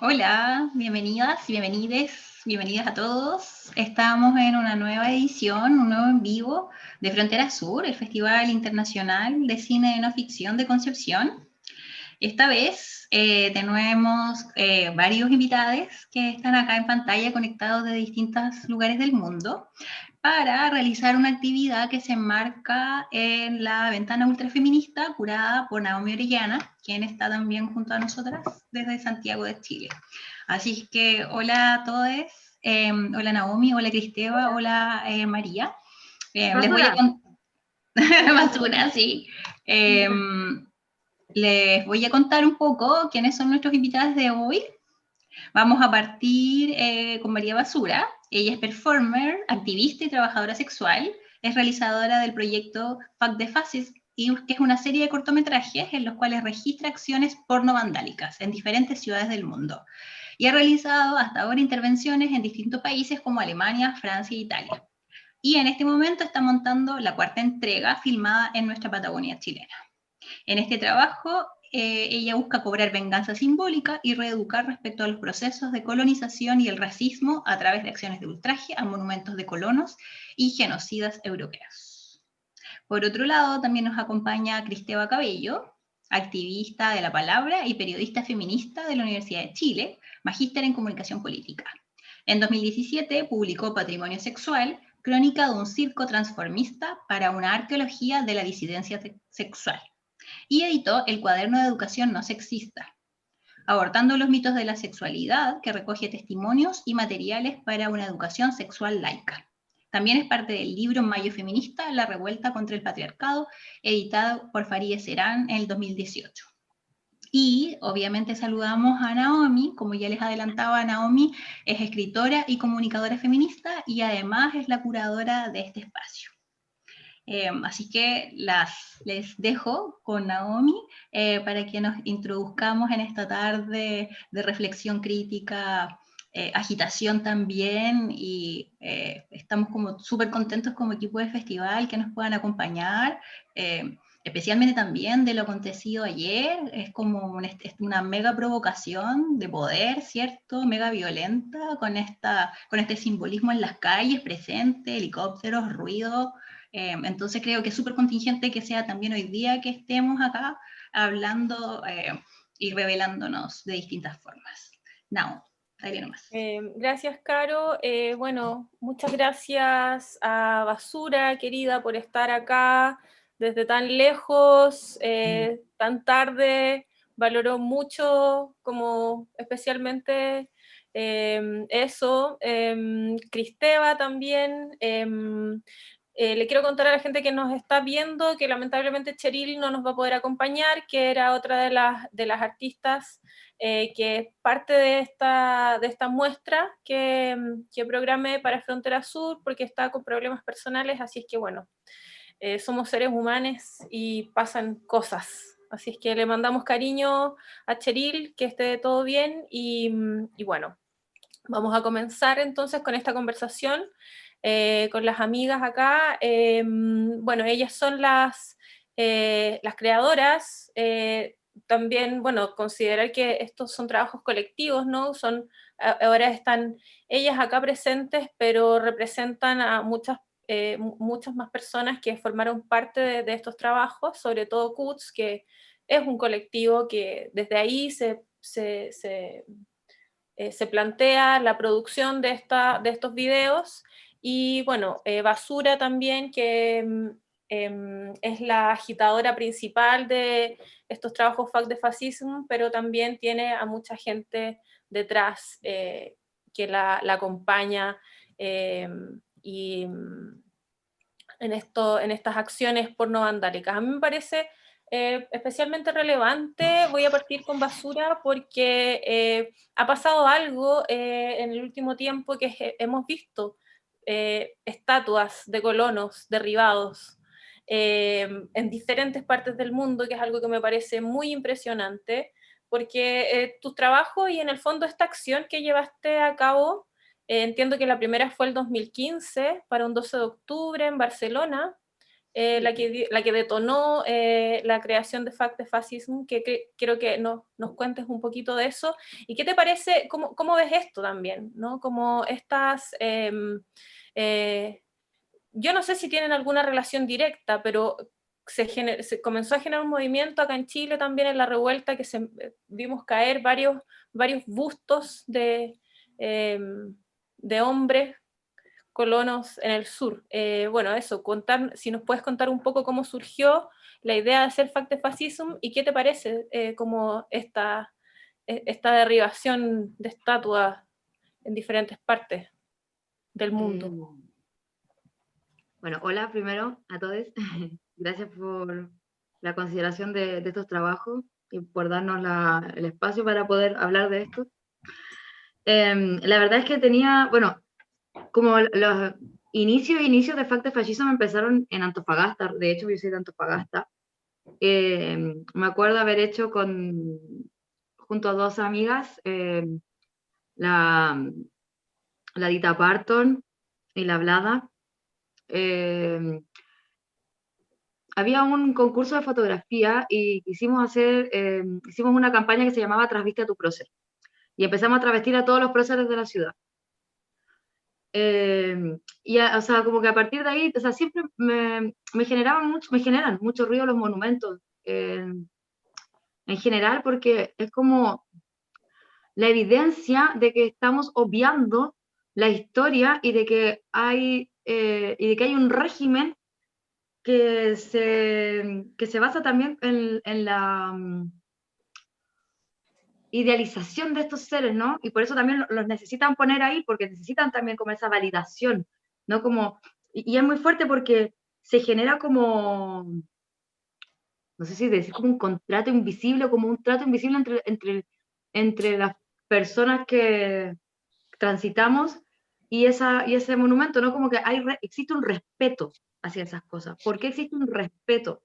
Hola, bienvenidas y bienvenidas a todos. Estamos en una nueva edición, un nuevo en vivo de Frontera Sur, el Festival Internacional de Cine de No Ficción de Concepción. Esta vez tenemos varios invitados que están acá en pantalla conectados de distintos lugares del mundo para realizar una actividad que se enmarca en la ventana ultrafeminista curada por Naomi Orellana, quien está también junto a nosotras desde Santiago de Chile. Así que hola a todos, hola Naomi, hola Cristeva, hola María. Les voy a Basura. contar, basura, sí. Eh, Les voy a contar un poco quiénes son nuestros invitados de hoy. Vamos a partir con María Basura. Ella es performer, activista y trabajadora sexual. Es realizadora del proyecto Fuck the Fascism, que es una serie de cortometrajes en los cuales registra acciones porno vandálicas en diferentes ciudades del mundo. Y ha realizado hasta ahora intervenciones en distintos países como Alemania, Francia e Italia. Y en este momento está montando la cuarta entrega filmada en nuestra Patagonia chilena. En este trabajo, ella busca cobrar venganza simbólica y reeducar respecto a los procesos de colonización y el racismo a través de acciones de ultraje a monumentos de colonos y genocidas europeos. Por otro lado, también nos acompaña Cristeva Cabello, activista de la palabra y periodista feminista de la Universidad de Chile, magíster en comunicación política. En 2017 publicó Patrimonio Sexual, crónica de un circo transformista para una arqueología de la disidencia sexual, y editó el Cuaderno de Educación No Sexista, abordando los mitos de la sexualidad, que recoge testimonios y materiales para una educación sexual laica. También es parte del libro Mayo Feminista, La Revuelta contra el Patriarcado, editado por Farideh Serán en el 2018. Y obviamente saludamos a Naomi, como ya les adelantaba, Naomi es escritora y comunicadora feminista y además es la curadora de este espacio. Así que les dejo con Naomi para que nos introduzcamos en esta tarde de reflexión crítica, agitación también, y estamos como súper contentos como equipo de festival que nos puedan acompañar, especialmente también de lo acontecido ayer. Es como una mega provocación de poder, ¿cierto? Mega violenta, con este simbolismo en las calles presente, helicópteros, ruido. Entonces creo que es súper contingente que sea también hoy día que estemos acá hablando y revelándonos de distintas formas. Now, dale nomás. Gracias, Caro. Bueno, muchas gracias a Basura, querida, por estar acá desde tan lejos, tan tarde. Valoró mucho, como especialmente eso. Cristeva también. Le quiero contar a la gente que nos está viendo que lamentablemente Cheryl no nos va a poder acompañar, que era otra de las artistas que es parte de esta muestra que programé para Frontera Sur, porque está con problemas personales, así es que bueno, somos seres humanos y pasan cosas. Así es que le mandamos cariño a Cheryl, que esté todo bien y bueno, vamos a comenzar entonces con esta conversación con las amigas acá. Bueno, ellas son las creadoras. También, bueno, considerar que estos son trabajos colectivos, ¿no? Ahora están ellas acá presentes, pero representan a muchas más personas que formaron parte de estos trabajos, sobre todo CUTS, que es un colectivo que desde ahí se plantea la producción de estos videos. Y bueno, Basura también, que es la agitadora principal de estos trabajos Fuck the Fascism, pero también tiene a mucha gente detrás que la acompaña y en estas acciones porno vandálicas. A mí me parece especialmente relevante. Voy a partir con Basura porque ha pasado algo en el último tiempo que hemos visto estatuas de colonos derribados en diferentes partes del mundo, que es algo que me parece muy impresionante, porque tu trabajo y en el fondo esta acción que llevaste a cabo, entiendo que la primera fue el 2015 para un 12 de octubre en Barcelona. la que detonó la creación de Fact the Fascism, que quiero que nos cuentes un poquito de eso. ¿Y qué te parece, cómo ves esto también, ¿no? Como estas... yo no sé si tienen alguna relación directa, pero se comenzó a generar un movimiento acá en Chile también en la revuelta, que vimos caer varios bustos de hombres colonos en el sur. Bueno, eso, si nos puedes contar un poco cómo surgió la idea de hacer Fact the Fascism y qué te parece como esta derribación de estatuas en diferentes partes del mundo. Bueno, hola primero a todos. Gracias por la consideración de estos trabajos y por darnos el espacio para poder hablar de esto. La verdad es que tenía, bueno, como los inicios de Fact the Fascism empezaron en Antofagasta. De hecho, yo soy de Antofagasta. Me acuerdo haber hecho junto a dos amigas, la Dita Parton y la Blada. Había un concurso de fotografía y hicimos una campaña que se llamaba Trasviste a tu prócer. Y empezamos a travestir a todos los próceres de la ciudad. O sea, como que a partir de ahí, o sea, siempre me generan mucho ruido los monumentos, en general, porque es como la evidencia de que estamos obviando la historia y de que hay un régimen que se basa también en la idealización de estos seres, ¿no? Y por eso también los necesitan poner ahí, porque necesitan también como esa validación, ¿no? Y es muy fuerte porque se genera como, no sé si decir como un contrato invisible o como un trato invisible entre las personas que transitamos y ese monumento, ¿no? Como que existe un respeto hacia esas cosas. ¿Por qué existe un respeto?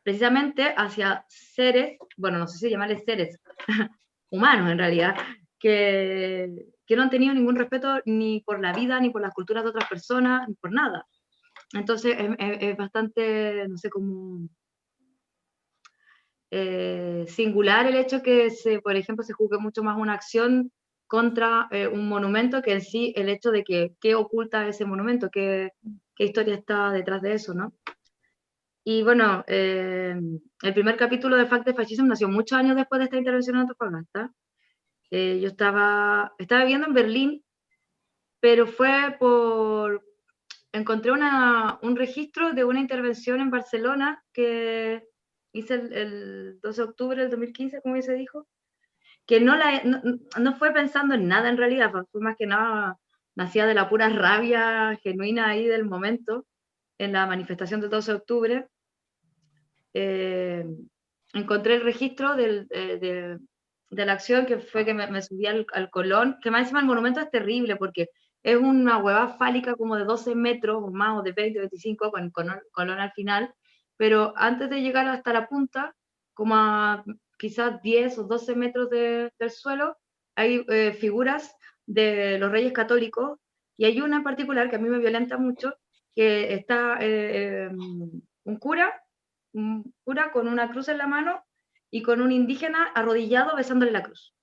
Precisamente hacia seres, bueno, no sé si llamarles seres, humanos en realidad, que no han tenido ningún respeto ni por la vida, ni por las culturas de otras personas, ni por nada. Entonces es bastante, no sé, como singular el hecho que, por ejemplo, se juzgue mucho más una acción contra un monumento que en sí el hecho de qué oculta ese monumento, qué historia está detrás de eso, ¿no? Y bueno, el primer capítulo de Fact the Fascism nació muchos años después de esta intervención en Antofagasta. Yo estaba viviendo en Berlín, pero encontré un registro de una intervención en Barcelona que hice el 12 de octubre del 2015, como ya se dijo, que no fue pensando en nada en realidad, fue más que nada, nacía de la pura rabia genuina ahí del momento, en la manifestación del 12 de octubre. Encontré el registro de la acción, que fue que me subí al Colón, que más encima el monumento es terrible porque es una hueva fálica como de 12 metros o más, o de 20, 25, con Colón al final, pero antes de llegar hasta la punta, como a quizás 10 o 12 metros del suelo, hay figuras de los reyes católicos, y hay una en particular que a mí me violenta mucho, que está un cura con una cruz en la mano y con un indígena arrodillado besándole la cruz.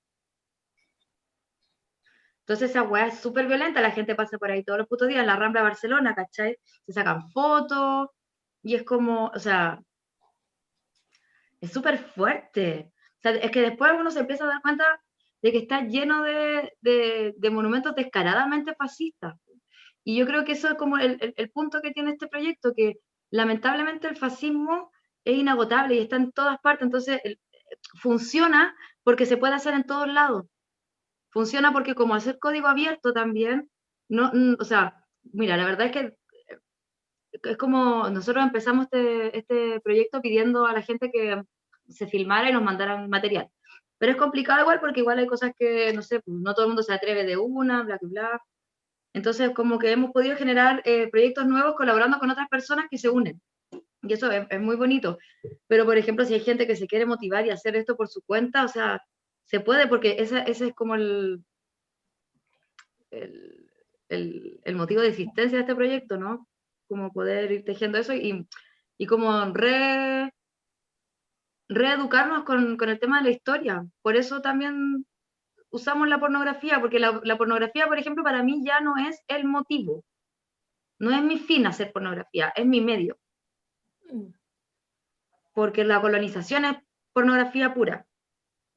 Entonces esa weá es súper violenta, la gente pasa por ahí todos los putos días en la Rambla de Barcelona, ¿cachai? Se sacan fotos y es como, o sea, es súper fuerte. O sea, es que después uno se empieza a dar cuenta de que está lleno de monumentos descaradamente fascistas. Y yo creo que eso es como el punto que tiene este proyecto, que lamentablemente el fascismo es inagotable y está en todas partes, entonces funciona porque se puede hacer en todos lados. Funciona porque como hacer código abierto también, o sea, mira, la verdad es que es como nosotros empezamos este proyecto pidiendo a la gente que se filmara y nos mandaran material. Pero es complicado igual porque igual hay cosas que, no sé, no todo el mundo se atreve de una, bla, bla, bla. Entonces, como que hemos podido generar proyectos nuevos colaborando con otras personas que se unen. Y eso es muy bonito. Pero, por ejemplo, si hay gente que se quiere motivar y hacer esto por su cuenta, o sea, se puede, porque ese es como el motivo de existencia de este proyecto, ¿no? como poder ir tejiendo eso y como reeducarnos con el tema de la historia. Por eso también usamos la pornografía, porque la pornografía, por ejemplo, para mí ya no es el motivo, no es mi fin hacer pornografía, es mi medio, porque la colonización es pornografía pura,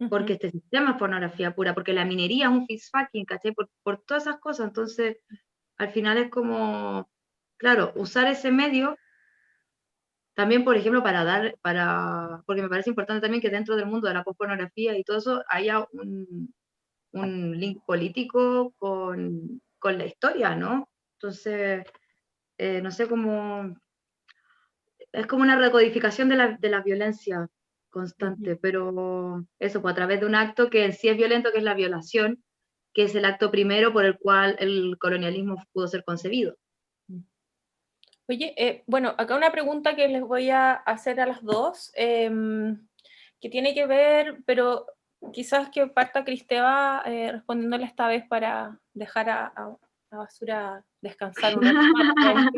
porque este sistema es pornografía pura, porque la minería es un fistfucking, ¿cachai? Por todas esas cosas, entonces al final es como, claro, usar ese medio también, por ejemplo, porque me parece importante también que dentro del mundo de la pornografía y todo eso haya un link político con la historia, ¿no? Entonces, no sé cómo, es como una recodificación de la violencia constante, pero eso, pues a través de un acto que en sí es violento, que es la violación, que es el acto primero por el cual el colonialismo pudo ser concebido. Oye, bueno, acá una pregunta que les voy a hacer a las dos, que tiene que ver, pero quizás que parta Cristeva respondiéndole esta vez para dejar a Basura descansar un rato más.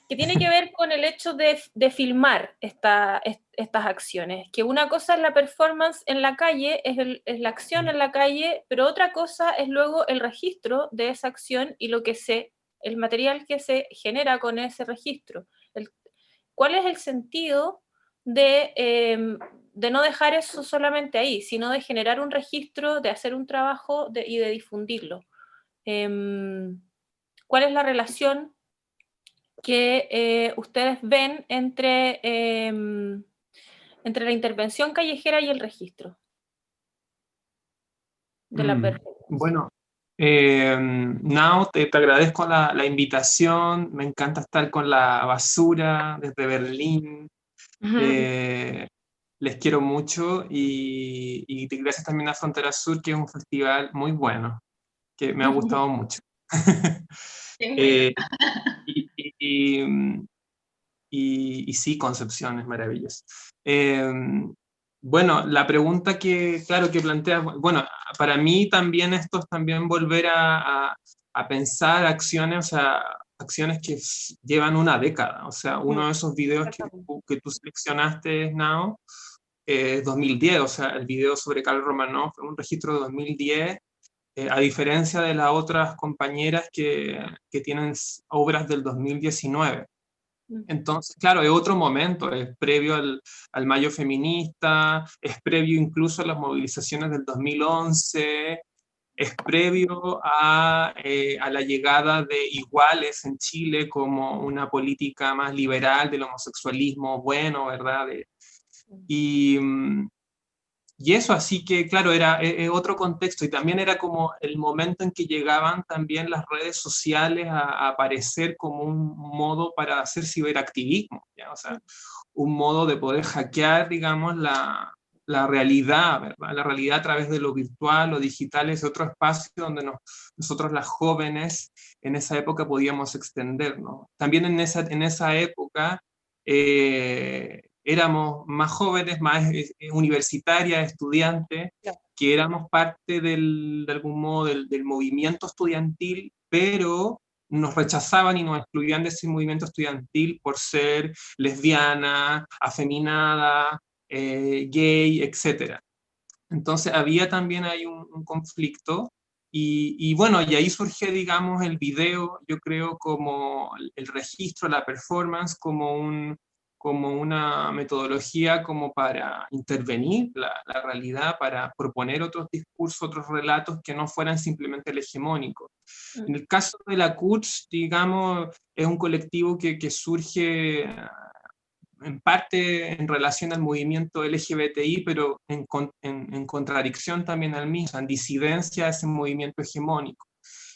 Que tiene que ver con el hecho de filmar estas acciones, que una cosa es la performance en la calle, es la acción en la calle, pero otra cosa es luego el registro de esa acción y el material que se genera con ese registro. ¿Cuál es el sentido de no dejar eso solamente ahí, sino de generar un registro, de hacer un trabajo y de difundirlo? ¿Cuál es la relación que ustedes ven entre la intervención callejera y el registro de la performance? Bueno, Nao, te agradezco la invitación, me encanta estar con la Basura desde Berlín, les quiero mucho y gracias también a Frontera Sur, que es un festival muy bueno, que me ha gustado mucho. Y sí, Concepción es maravilloso. Bueno, la pregunta que planteas, bueno, para mí también esto es también volver a pensar acciones, o sea, acciones que llevan una década. O sea, uno de esos videos que tú seleccionaste, Nao, 2010, o sea, el video sobre Karl Romanov, un registro de 2010, a diferencia de las otras compañeras que tienen obras del 2019. Entonces, claro, es otro momento, es previo al Mayo Feminista, es previo incluso a las movilizaciones del 2011, es previo a la llegada de Iguales en Chile como una política más liberal del homosexualismo bueno, ¿verdad? Y eso, así que claro, era otro contexto y también era como el momento en que llegaban también las redes sociales a aparecer como un modo para hacer ciberactivismo, ¿ya? O sea, un modo de poder hackear, digamos, la realidad, ¿verdad? La realidad a través de lo virtual, lo digital, es otro espacio donde nosotros las jóvenes en esa época podíamos extendernos. También en esa época éramos más jóvenes, más universitarias, estudiantes, que éramos parte de algún modo del movimiento estudiantil, pero nos rechazaban y nos excluían de ese movimiento estudiantil por ser lesbiana, afeminada, gay, etc. Entonces había también ahí un conflicto y bueno, y ahí surge, digamos, el video, yo creo, como el registro, la performance, como una metodología como para intervenir la realidad, para proponer otros discursos, otros relatos que no fueran simplemente el hegemónico. En el caso de la CUTS, digamos, es un colectivo que surge en parte en relación al movimiento LGBTI, pero en contradicción también al mismo, en disidencia a ese movimiento hegemónico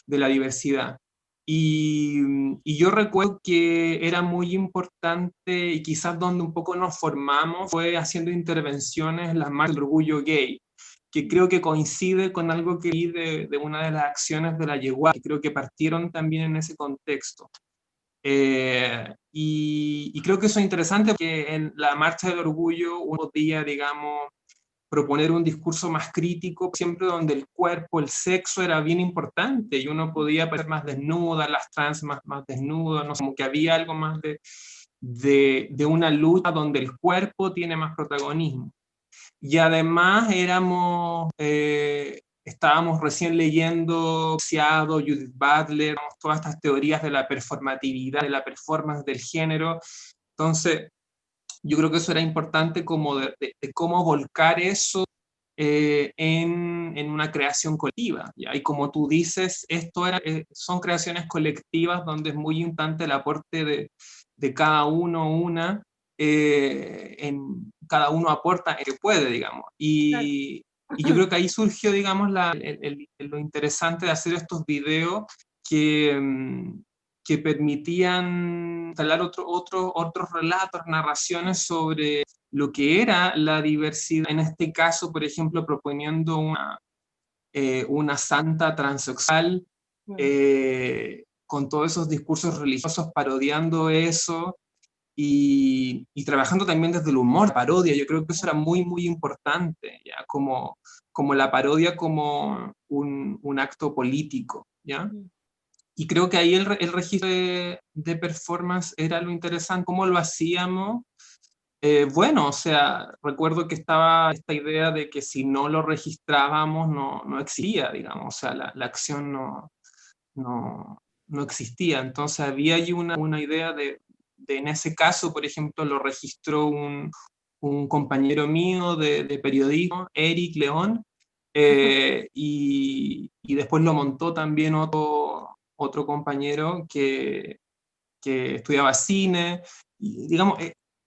de la diversidad. Y yo recuerdo que era muy importante y quizás donde un poco nos formamos fue haciendo intervenciones en las marchas del orgullo gay, que creo que coincide con algo que vi de una de las acciones de la Yeguá, que creo que partieron también en ese contexto. Y creo que eso es interesante porque en la Marcha del Orgullo uno podía, digamos, proponer un discurso más crítico, siempre donde el cuerpo, el sexo era bien importante, y uno podía parecer más desnuda, las trans más desnudas, no sé, como que había algo más de una lucha donde el cuerpo tiene más protagonismo. Y además estábamos recién leyendo Judith Butler, todas estas teorías de la performatividad, de la performance del género. Entonces, yo creo que eso era importante, como de cómo volcar eso en una creación colectiva, ¿ya? Y como tú dices, son creaciones colectivas donde es muy importante el aporte de cada uno, cada uno aporta el que puede, digamos. Y yo creo que ahí surgió, digamos, lo interesante de hacer estos videos que permitían instalar otros relatos, narraciones sobre lo que era la diversidad. En este caso, por ejemplo, proponiendo una santa transexual, con todos esos discursos religiosos, parodiando eso, y trabajando también desde el humor, parodia. Yo creo que eso era muy, muy importante, ¿ya? Como la parodia como un acto político, ¿ya? Y creo que ahí el registro de performance era lo interesante. ¿Cómo lo hacíamos? Bueno, o sea, recuerdo que estaba esta idea de que si no lo registrábamos no existía, digamos, o sea, la acción no existía. Entonces había allí una idea en ese caso, por ejemplo, lo registró un compañero mío de periodismo, Eric León, y después lo montó también otro compañero que estudiaba cine, y digamos,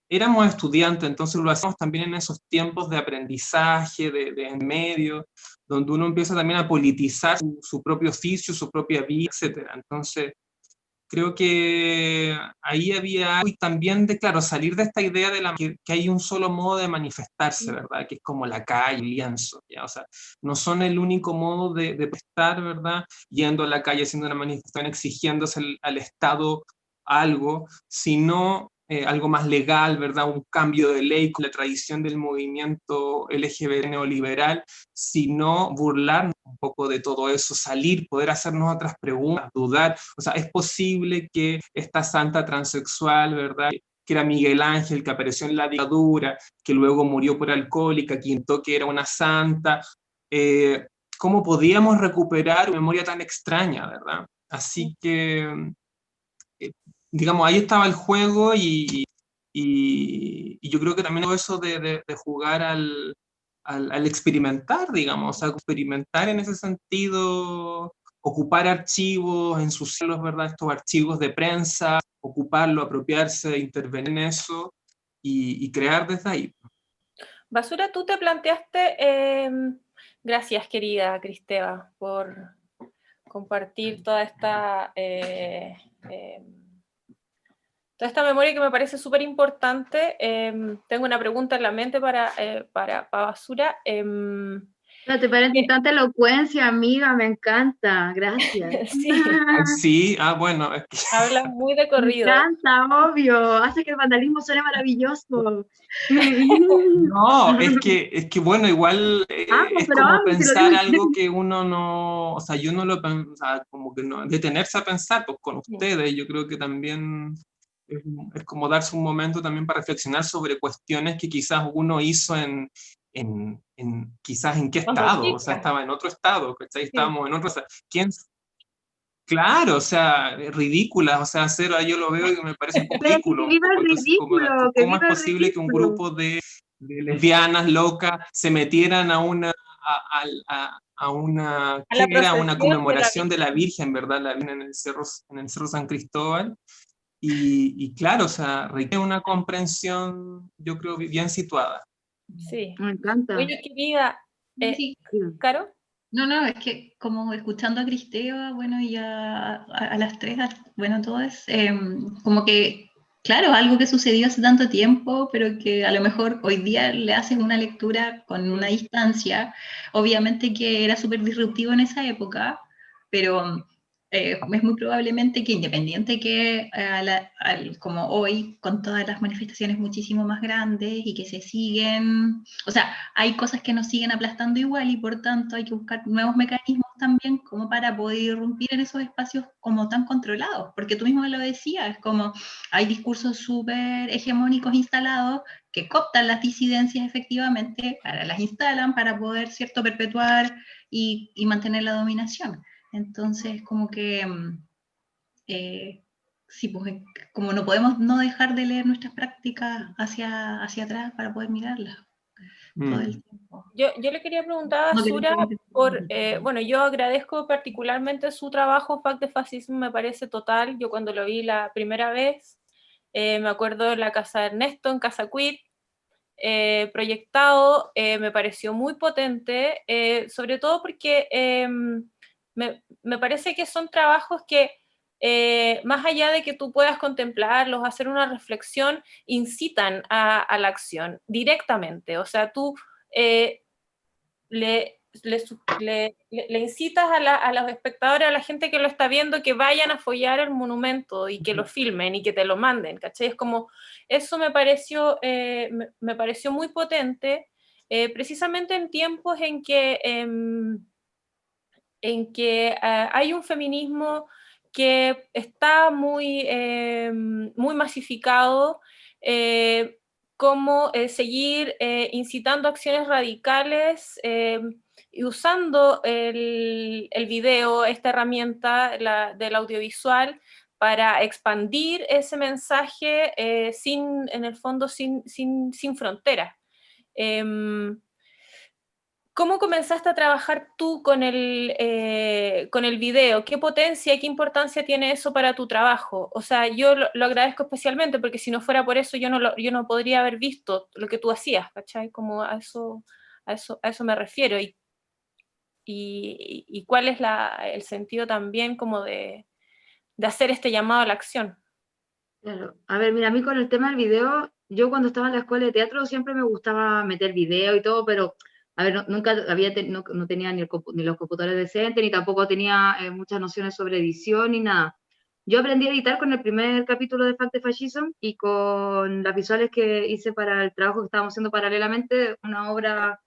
éramos estudiantes, entonces lo hacemos también en esos tiempos de aprendizaje, de en medio, donde uno empieza también a politizar su propio oficio, su propia vida, etc. Entonces, creo que ahí había algo, y también claro, salir de esta idea que hay un solo modo de manifestarse, ¿verdad? Que es como la calle, el lienzo, ¿ya? O sea, no son el único modo de prestar, ¿verdad? Yendo a la calle, haciendo una manifestación, exigiéndose al Estado algo, sino algo más legal, ¿verdad? Un cambio de ley con la tradición del movimiento LGBT neoliberal, sino burlarnos un poco de todo eso, salir, poder hacernos otras preguntas, dudar. O sea, es posible que esta santa transexual, ¿verdad?, que era Miguel Ángel, que apareció en la dictadura, que luego murió por alcohólica, que intentó que era una santa, ¿cómo podíamos recuperar una memoria tan extraña, ¿verdad? Así que, digamos, ahí estaba el juego, y yo creo que también todo eso de jugar al experimentar, digamos, o sea, experimentar en ese sentido, ocupar archivos, ensuciarlos, ¿verdad? Estos archivos de prensa, ocuparlo, apropiarse, intervenir en eso, y crear desde ahí. Basura, tú te planteaste, gracias querida Cristeva por compartir toda esta memoria que me parece súper importante. Tengo una pregunta en la mente para Basura. No, te parece tanta elocuencia, amiga, me encanta, gracias. Sí. Sí, bueno. Es que... Hablas muy de corrido. Me encanta, obvio, hace que el vandalismo suene maravilloso. No, es que bueno, igual es como pensar algo que uno no, o sea, yo no lo, o sea, como que no, detenerse a pensar, pues con ustedes, yo creo que también es como darse un momento también para reflexionar sobre cuestiones que quizás uno hizo quizás en qué estado, o sea, estaba en otro estado, ¿cachai? Estábamos en otro, o sea, claro, o sea, ridículas, o sea, yo lo veo y me parece un poco ridículo. ¿Cómo es posible que un grupo de lesbianas locas se metieran a una conmemoración de la Virgen, ¿verdad? La Virgen en el Cerro San Cristóbal? Y claro, o sea, requiere una comprensión, yo creo, bien situada. Sí. Me encanta. Oye, querida, sí. ¿Caro? No, es que como escuchando a Cristeva, bueno, y a las tres, bueno, todas, como que, claro, algo que sucedió hace tanto tiempo, pero que a lo mejor hoy día le haces una lectura con una distancia, obviamente que era súper disruptivo en esa época, pero es muy probablemente que independiente que como hoy, con todas las manifestaciones muchísimo más grandes y que se siguen, o sea, hay cosas que nos siguen aplastando igual y por tanto hay que buscar nuevos mecanismos también como para poder irrumpir en esos espacios como tan controlados, porque tú mismo lo decías, es como hay discursos súper hegemónicos instalados que cooptan las disidencias efectivamente, las instalan para poder, ¿cierto?, perpetuar y mantener la dominación. Entonces, como que, sí, pues, como no podemos no dejar de leer nuestras prácticas hacia atrás para poder mirarlas todo el tiempo. Yo le quería preguntar a Basura bueno, yo agradezco particularmente su trabajo, Fact de Fascismo me parece total. Yo cuando lo vi la primera vez, me acuerdo de la casa de Ernesto, en Casa Queer, proyectado, me pareció muy potente, sobre todo porque me parece que son trabajos que, más allá de que tú puedas contemplarlos, hacer una reflexión, incitan a la acción directamente. O sea, tú le incitas a los espectadores, a la gente que lo está viendo, que vayan a follar el monumento y que lo filmen y que te lo manden, ¿cachai? Es como, eso me pareció muy potente, precisamente en tiempos en que hay un feminismo que está muy masificado, como seguir incitando acciones radicales y usando el video, esta herramienta del audiovisual, para expandir ese mensaje en el fondo, sin fronteras. ¿Cómo comenzaste a trabajar tú con el video? ¿Qué potencia, qué importancia tiene eso para tu trabajo? O sea, yo lo agradezco especialmente porque si no fuera por eso yo no podría haber visto lo que tú hacías, ¿cachai? Como a eso me refiero. Y cuál es el sentido también como de hacer este llamado a la acción. Claro. A ver, mira, a mí con el tema del video, yo cuando estaba en la escuela de teatro siempre me gustaba meter video y todo, pero, a ver, nunca no tenía ni los computadores decentes, ni tampoco tenía muchas nociones sobre edición ni nada. Yo aprendí a editar con el primer capítulo de Fact de Fascism y con las visuales que hice para el trabajo que estábamos haciendo paralelamente, una obra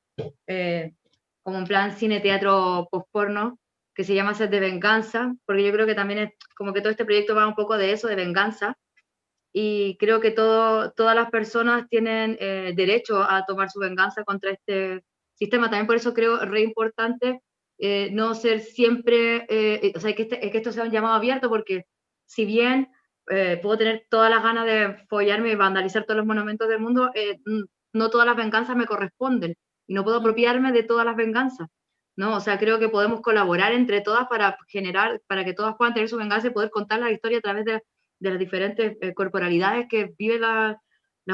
como en plan cine-teatro post-porno, que se llama Set de Venganza, porque yo creo que también es como que todo este proyecto va un poco de eso, de venganza, y creo que todas las personas tienen derecho a tomar su venganza contra este sistema. También por eso creo re importante no ser siempre, o sea, que esto sea un llamado abierto, porque si bien puedo tener todas las ganas de follarme y vandalizar todos los monumentos del mundo, no todas las venganzas me corresponden, y no puedo apropiarme de todas las venganzas, ¿no? O sea, creo que podemos colaborar entre todas para para que todas puedan tener su venganza y poder contar la historia a través de las diferentes corporalidades que viven las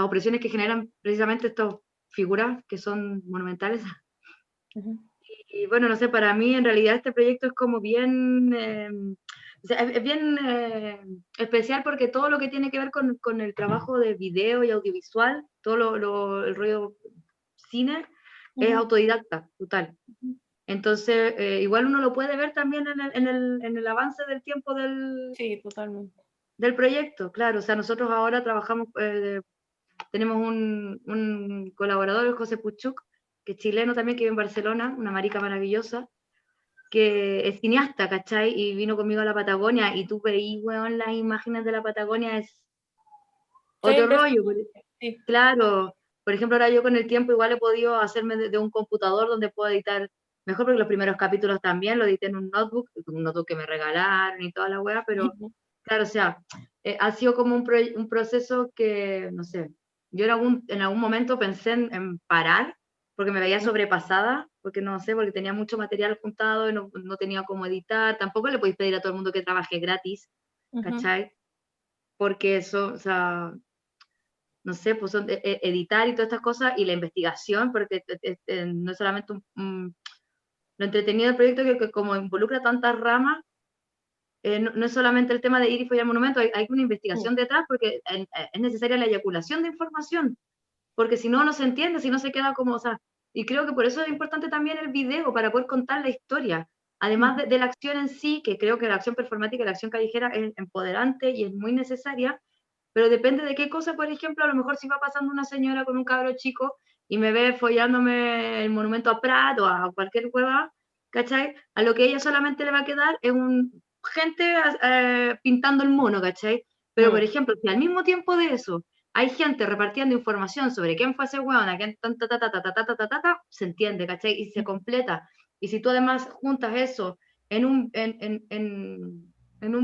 opresiones que generan precisamente estas figuras que son monumentales. Y bueno, no sé, para mí en realidad este proyecto es como bien, o sea, es bien especial porque todo lo que tiene que ver con el trabajo de video y audiovisual, todo el rollo cine, es autodidacta, total. Entonces, igual uno lo puede ver también en el avance del tiempo Sí, totalmente. del proyecto, claro. O sea, nosotros ahora trabajamos, tenemos un colaborador, José Puchuk, que es chileno también, que vive en Barcelona, una marica maravillosa, que es cineasta, ¿cachai? Y vino conmigo a la Patagonia, y tú veís, weón, las imágenes de la Patagonia, es otro rollo. Sí. Claro, por ejemplo, ahora yo con el tiempo igual he podido hacerme de un computador donde puedo editar mejor, porque los primeros capítulos también lo edité en un notebook que me regalaron y toda la wea, pero claro, o sea, ha sido como un proceso que, no sé, yo en algún momento pensé en parar, porque me veía sobrepasada, porque no sé, porque tenía mucho material juntado y no tenía cómo editar. Tampoco le podéis pedir a todo el mundo que trabaje gratis, ¿cachai? Porque eso, o sea, no sé, pues son editar y todas estas cosas, y la investigación, porque no es solamente lo entretenido del proyecto, que como involucra tantas ramas, no es solamente el tema de ir y follar monumentos, hay una investigación detrás, porque es necesaria la eyaculación de información, porque si no, no se entiende, si no se queda como, o sea, y creo que por eso es importante también el video, para poder contar la historia, además de la acción en sí, que creo que la acción performática y la acción callejera es empoderante y es muy necesaria, pero depende de qué cosa, por ejemplo, a lo mejor si va pasando una señora con un cabro chico y me ve follándome el monumento a Prat o a cualquier hueva, ¿cachai? A lo que ella solamente le va a quedar es gente pintando el mono, ¿cachai? Pero, por ejemplo, si al mismo tiempo de eso hay gente repartiendo información sobre quién fue ese hueón, a quién se entiende, ¿cachai? Y se completa. Y si tú además juntas eso en un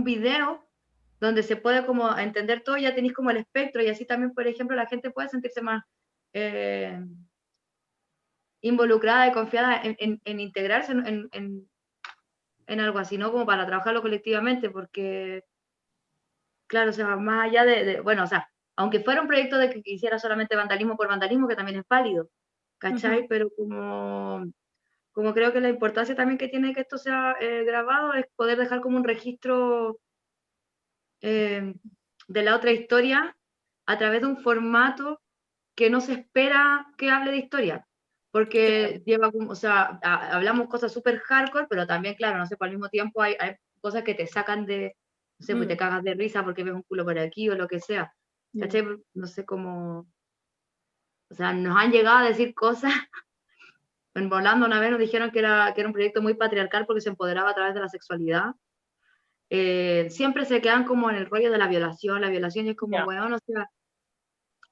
video donde se puede como entender todo, ya tenéis como el espectro, y así también, por ejemplo, la gente puede sentirse más involucrada y confiada en integrarse en algo así, ¿no? Como para trabajarlo colectivamente, porque, claro, o sea, más allá bueno, o sea, aunque fuera un proyecto de que quisiera solamente vandalismo por vandalismo, que también es válido, ¿cachai? Pero como creo que la importancia también que tiene que esto sea grabado es poder dejar como un registro de la otra historia a través de un formato que no se espera que hable de historia, porque lleva como, o sea, hablamos cosas súper hardcore, pero también, claro, no sé, al mismo tiempo hay cosas que te sacan de, no sé, pues te cagas de risa porque ves un culo por aquí o lo que sea, ¿cachai? No sé cómo, o sea, nos han llegado a decir cosas, en Volando una vez nos dijeron que era un proyecto muy patriarcal porque se empoderaba a través de la sexualidad. Siempre se quedan como en el rollo de la violación y es como, weón, o sea,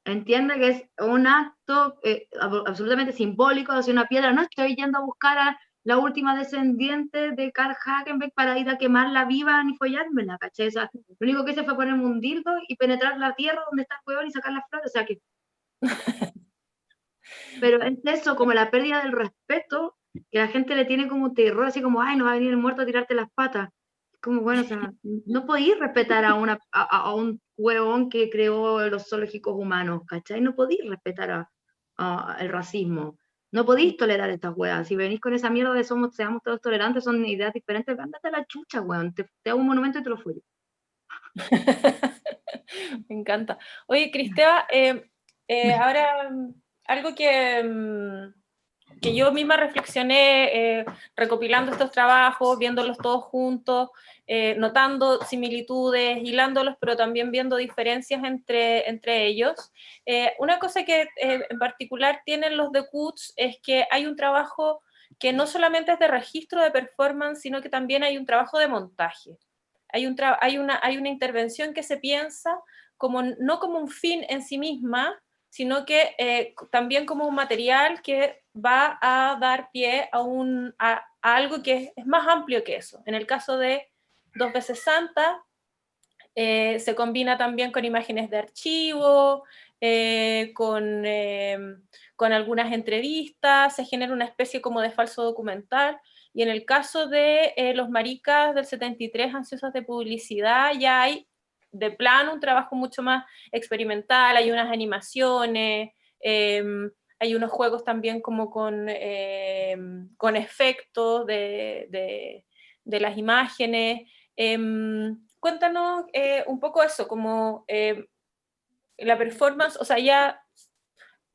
entiende que es un acto absolutamente simbólico, hacia una piedra. No estoy yendo a buscar a la última descendiente de Karl Hagenbeck para ir a quemarla viva ni follármela, ¿cachai? O sea, lo único que hice fue ponerme un dildo y penetrar la tierra donde está el huevón y sacar las flores, o sea que... Pero es eso, como la pérdida del respeto, que la gente le tiene como terror, así como, ay, no va a venir el muerto a tirarte las patas. Como, bueno, o sea, no podéis respetar a un huevón que creó los zoológicos humanos, ¿cachai? No podéis respetar el racismo. No podéis tolerar estas weas. Si venís con esa mierda de seamos todos tolerantes, son ideas diferentes, ándate a la chucha, weón. Te hago un monumento y te lo fui. Me encanta. Oye, Cristeva, ahora algo que yo misma reflexioné recopilando estos trabajos, viéndolos todos juntos, notando similitudes, hilándolos, pero también viendo diferencias entre ellos. Una cosa que en particular tienen los de Cuts es que hay un trabajo que no solamente es de registro de performance, sino que también hay un trabajo de montaje. Hay una intervención que se piensa no como un fin en sí misma, sino que también como un material que va a dar pie a algo que es más amplio que eso. En el caso de Dos veces Santa, se combina también con imágenes de archivo, con algunas entrevistas, se genera una especie como de falso documental, y en el caso de Los Maricas del 73, Ansiosas de Publicidad, ya hay de plano un trabajo mucho más experimental, hay unas animaciones, hay unos juegos también como con efectos de las imágenes. Cuéntanos un poco eso, como la performance, o sea, ya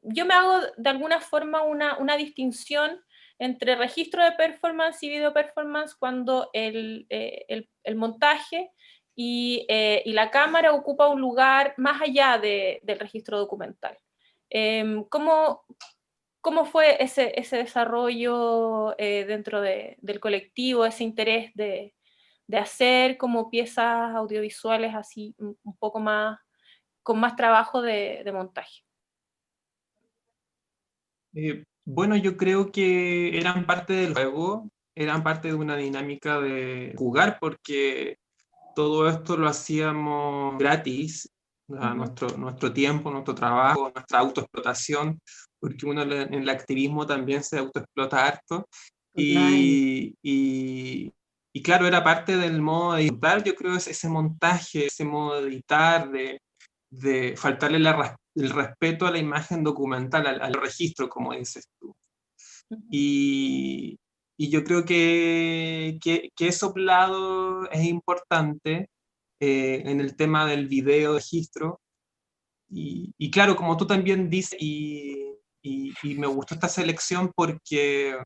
yo me hago de alguna forma una distinción entre registro de performance y video performance cuando el montaje y la cámara ocupa un lugar más allá del registro documental. ¿Cómo fue ese desarrollo dentro del colectivo, ese interés de hacer como piezas audiovisuales así un poco más, con más trabajo de montaje? Bueno, yo creo que eran parte del juego, eran parte de una dinámica de jugar, porque todo esto lo hacíamos gratis, nuestro tiempo, nuestro trabajo, nuestra autoexplotación, porque uno en el activismo también se autoexplota harto. Y claro, era parte del modo de editar, yo creo, ese montaje, ese modo de editar, de faltarle el respeto a la imagen documental, al registro, como dices tú. Y yo creo que eso lado es importante en el tema del video registro. Y claro, como tú también dices, y me gustó esta selección porque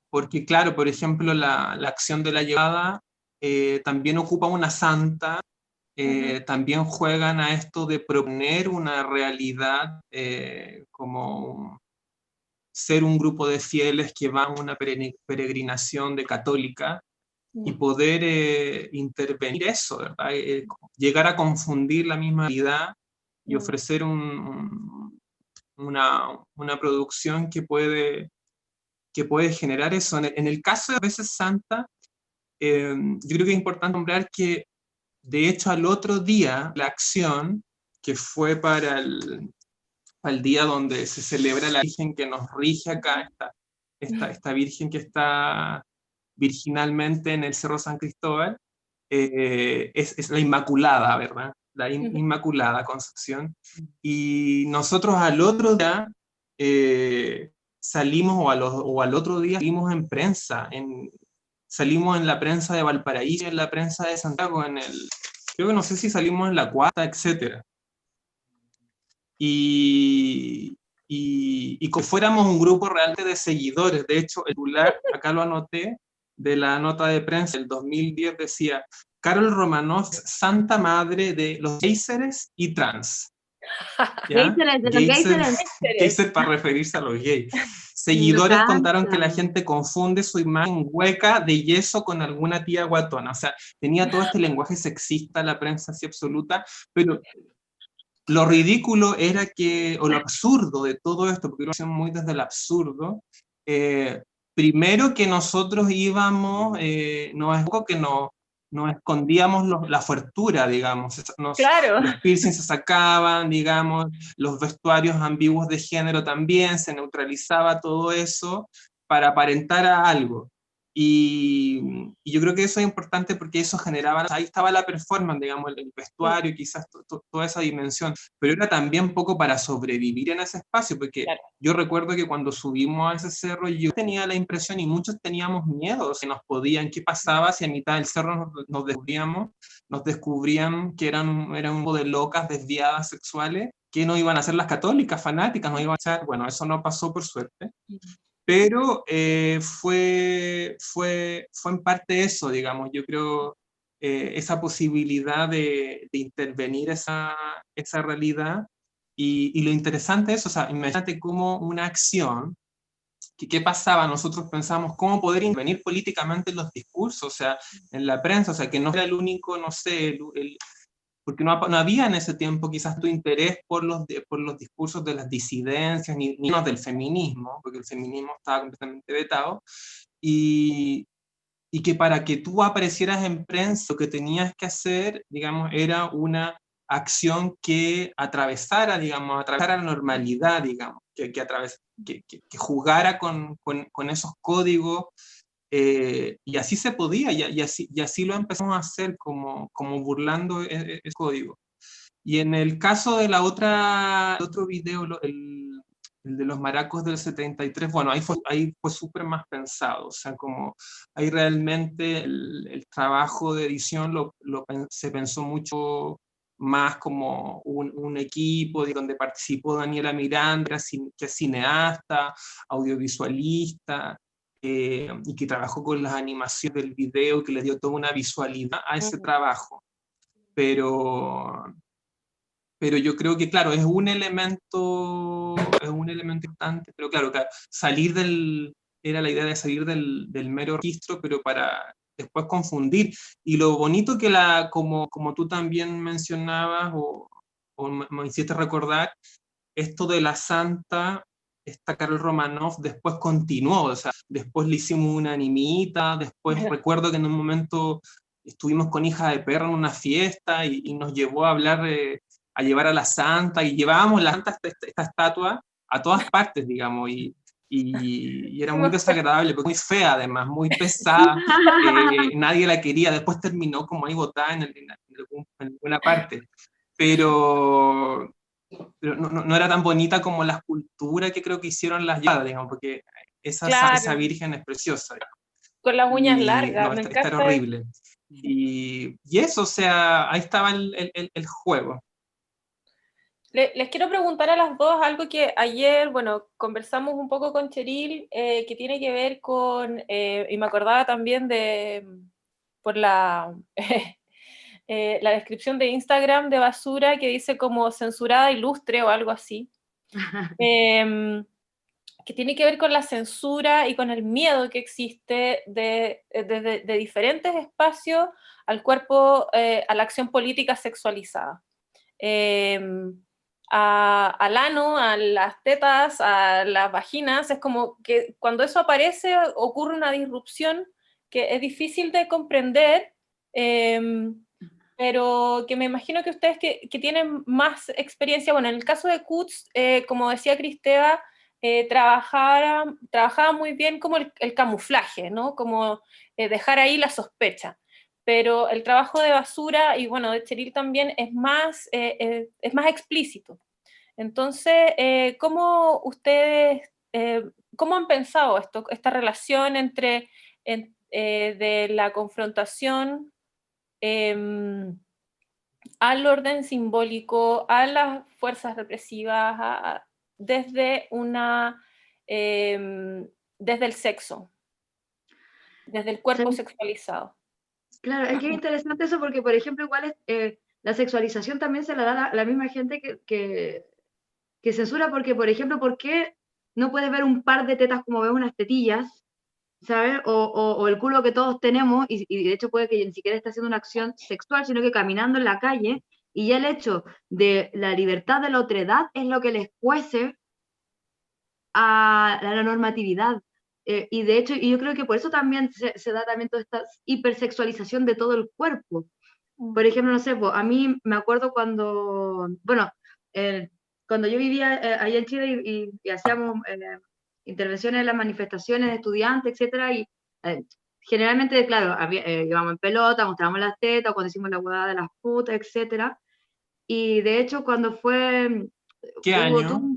porque claro, por ejemplo, la acción de la llevada también ocupa una santa, también juegan a esto de proponer una realidad como ser un grupo de fieles que van a una peregrinación de católica y poder intervenir eso, ¿verdad? Llegar a confundir la misma realidad y ofrecer una producción que puede generar eso. En el caso de a veces Santa, yo creo que es importante nombrar que, de hecho, al otro día, la acción, que fue para el día donde se celebra la Virgen que nos rige acá, esta Virgen que está virginalmente en el Cerro San Cristóbal, es la Inmaculada, ¿verdad? La Inmaculada Concepción. Y nosotros al otro día salimos, o al otro día salimos en prensa, salimos en la prensa de Valparaíso, en la prensa de Santiago, creo que no sé si salimos en La Cuarta, etc. Y como fuéramos un grupo realmente de seguidores. De hecho, el titular, acá lo anoté, de la nota de prensa del 2010 decía: Carol Romanoff, Santa Madre de los géiseres y trans. Géiseres, de los géiseres. Géiser para referirse a los gays. Seguidores contaron que la gente confunde su imagen hueca de yeso con alguna tía guatona. O sea, tenía todo este lenguaje sexista, la prensa así absoluta, pero lo ridículo era o lo absurdo de todo esto, porque lo muy desde el absurdo, primero que nosotros íbamos, no es poco que nos escondíamos la fuertura, digamos, Claro. Los piercings se sacaban, digamos, los vestuarios ambiguos de género también, se neutralizaba todo eso para aparentar a algo. Y yo creo que eso es importante porque eso generaba, ahí estaba la performance, digamos, el vestuario, quizás toda esa dimensión, pero era también un poco para sobrevivir en ese espacio, porque claro, yo recuerdo que cuando subimos a ese cerro yo tenía la impresión, y muchos teníamos miedo, si nos podían, ¿qué pasaba si a mitad del cerro nos descubrían que eran un grupo de locas desviadas sexuales, que no iban a ser las católicas fanáticas, no iban a ser? Bueno, eso no pasó por suerte. Pero fue en parte eso, digamos, yo creo, esa posibilidad de intervenir esa realidad, y lo interesante es, o sea, imagínate cómo una acción, ¿qué pasaba? Nosotros pensamos cómo poder intervenir políticamente en los discursos, o sea, en la prensa, o sea, que no era el único, no sé, porque no había en ese tiempo quizás tu interés por los discursos de las disidencias, ni los del feminismo, porque el feminismo estaba completamente vetado, y que para que tú aparecieras en prensa, lo que tenías que hacer, digamos, era una acción que atravesara la normalidad, digamos, que jugara con esos códigos. Y así se podía, y así lo empezamos a hacer, como burlando ese código. Y en el caso de el otro video, el de los maracos del 73, bueno, ahí fue súper más pensado, o sea, como ahí realmente el trabajo de edición se pensó mucho más como un equipo donde participó Daniela Miranda, que es cineasta, audiovisualista, y que trabajó con las animaciones del video, que le dio toda una visualidad a ese trabajo. Pero yo creo que, claro, es un elemento importante, pero claro, era la idea de salir del mero registro, pero para después confundir. Y lo bonito que como tú también mencionabas, o me hiciste recordar, esto de la santa, esta Carol Romanoff después continuó, o sea, después le hicimos una animita, después recuerdo que en un momento estuvimos con Hija de Perra en una fiesta y nos llevó a hablar, a llevar a la santa, y llevábamos la santa, esta estatua, a todas partes, digamos, y era muy desagradable, porque muy fea además, muy pesada, nadie la quería, después terminó como ahí botada en alguna parte, pero no era tan bonita como la escultura que creo que hicieron las llaves, digamos, porque esa virgen es preciosa, digamos. Con las uñas largas, no, esta era horrible. Y eso, o sea, ahí estaba el juego. Les quiero preguntar a las dos algo que ayer, bueno, conversamos un poco con Cheryl, que tiene que ver con, y me acordaba también por la, la descripción de Instagram de Basura, que dice como censurada ilustre o algo así, que tiene que ver con la censura y con el miedo que existe de diferentes espacios al cuerpo, a la acción política sexualizada. Al ano, a las tetas, a las vaginas, es como que cuando eso aparece ocurre una disrupción que es difícil de comprender, pero que me imagino que ustedes que tienen más experiencia, bueno, en el caso de Kutz, como decía Cristeva, trabajaba muy bien como el camuflaje, ¿no? Como dejar ahí la sospecha. Pero el trabajo de Basura, y bueno, de Cheryl también, es más explícito. Entonces, ¿cómo ustedes, cómo han pensado esto, esta relación entre de la confrontación al orden simbólico, a las fuerzas represivas, desde desde el sexo, desde el cuerpo Sí, sexualizado? claro, es que es interesante eso porque, por ejemplo, igual la sexualización también se la da la misma gente que censura porque, por ejemplo, ¿por qué no puedes ver un par de tetas como ves unas tetillas, ¿sabes? O el culo que todos tenemos, y de hecho puede que ni siquiera esté haciendo una acción sexual, sino que caminando en la calle, y ya el hecho de la libertad de la otredad es lo que les cuece a la normatividad. Y de hecho, y yo creo que por eso también se da también toda esta hipersexualización de todo el cuerpo. Por ejemplo, no sé, pues, a mí me acuerdo cuando, bueno, cuando yo vivía allá en Chile y hacíamos intervenciones en las manifestaciones de estudiantes, etcétera, y generalmente, claro, íbamos en pelota, mostrábamos las tetas, cuando hicimos la hueá de las putas, etcétera, y de hecho cuando ¿Qué hubo año?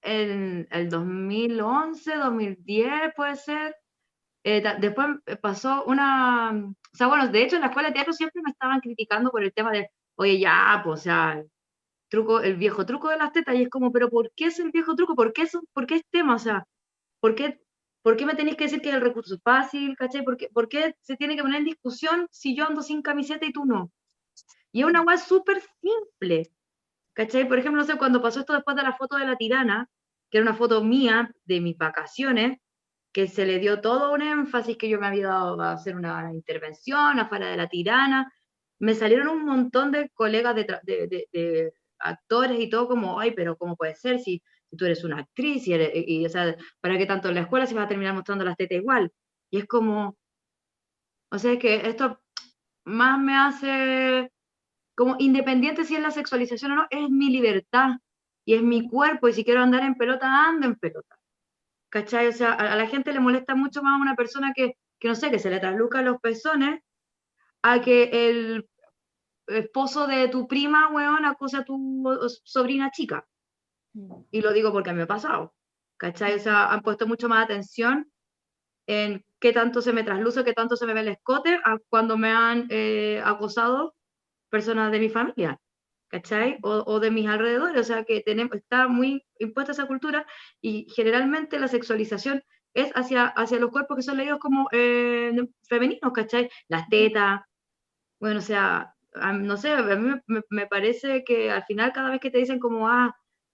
en el 2011, 2010 puede ser, después pasó o sea, bueno, de hecho en la escuela de teatro siempre me estaban criticando por el tema de, oye, ya, pues, o sea, el viejo truco de las tetas, y es como, pero ¿por qué es el viejo truco? ¿Por qué es tema? O sea, ¿por qué, ¿por qué me tenéis que decir que es el recurso fácil, ¿cachai? ¿Por qué se tiene que poner en discusión si yo ando sin camiseta y tú no? Y es una weá súper simple, ¿cachai? Por ejemplo, no sé, cuando pasó esto después de la foto de la tirana, que era una foto mía de mis vacaciones, que se le dio todo un énfasis que yo me había dado a hacer una intervención afuera de la tirana, me salieron un montón de colegas de actores y todo como, ay, pero ¿cómo puede ser si tú eres una actriz o sea, ¿para qué tanto en la escuela si vas a terminar mostrando las tetas igual? Y es como, o sea, es que esto más me hace como independiente si es la sexualización o no, es mi libertad y es mi cuerpo y si quiero andar en pelota, ando en pelota. ¿Cachai? O sea, a la gente le molesta mucho más a una persona que no sé, que se le traslucan los pezones, a que el esposo de tu prima, weón, acose a tu sobrina chica. Y lo digo porque me ha pasado. ¿Cachai? O sea, han puesto mucho más atención en qué tanto se me trasluce, qué tanto se me ve el escote, a cuando me han acosado personas de mi familia. ¿Cachai? O de mis alrededores, o sea que está muy impuesta esa cultura y generalmente la sexualización es hacia los cuerpos que son leídos como femeninos, ¿cachai? Las tetas, bueno, o sea, no sé, a mí me parece que al final cada vez que te dicen como,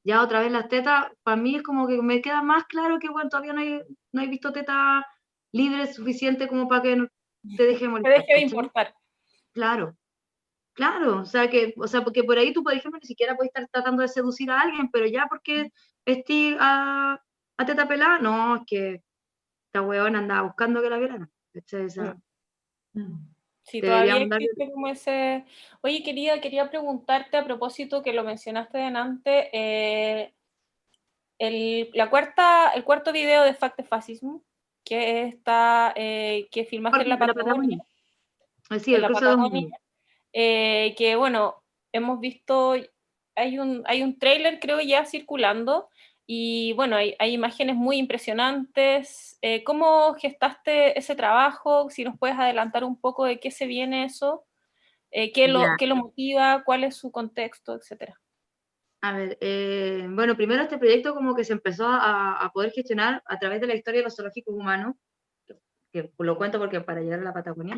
ya otra vez las tetas, para mí es como que me queda más claro que, bueno, todavía no he visto tetas libres suficiente como para que no te deje Que molestar, deje de ¿cachai? importar. Claro. Claro, o sea, porque por ahí tú, por ejemplo, ni siquiera puedes estar tratando de seducir a alguien, pero ya porque estoy a teta pelada, no, es que esta huevona andaba buscando que la vieran. ¿Cachai? O sea, Sí, todavía deberíamos darle. existe como ese... Oye, quería preguntarte a propósito que lo mencionaste delante, el cuarto video de Fact Fascism, que está, que filmaste en la De la Patagonia. Patagonia, Sí, el cruce de 2000. que bueno, hemos visto, hay un tráiler creo ya circulando, y bueno, hay imágenes muy impresionantes. ¿Cómo gestaste ese trabajo? Si nos puedes adelantar un poco de qué se viene eso, Ya, qué lo motiva, cuál es su contexto, etcétera. A ver, bueno, primero este proyecto como que se empezó a poder gestionar a través de la historia de los zoológicos humanos, que lo cuento porque para llegar a la Patagonia.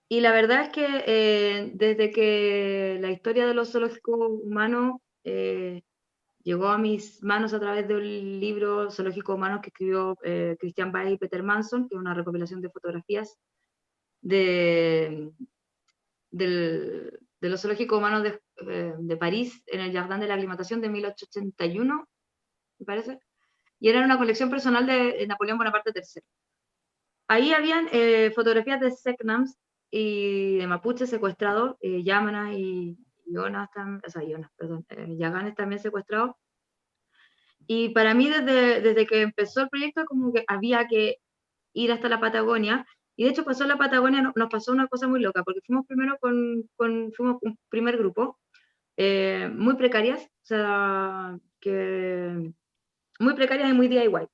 Y la verdad es que desde que la historia de los zoológicos humanos llegó a mis manos a través de un libro Zoológicos Humanos que escribió Christian Bay y Peter Manson, que es una recopilación de fotografías de, de los zoológicos humanos de París en el Jardin de la Aclimatación de 1881, me parece, y era una colección personal de Napoleón Bonaparte III. Ahí habían fotografías de Selknams y de mapuches secuestrados, Yamanas y Yonas, o sea, Yonas, perdón, Yaganes también secuestrados. Y para mí desde que empezó el proyecto como que había que ir hasta la Patagonia, y de hecho pasó en la Patagonia, nos pasó una cosa muy loca, porque fuimos primero fuimos un primer grupo, muy precarias, o sea, que muy precarias y muy DIY.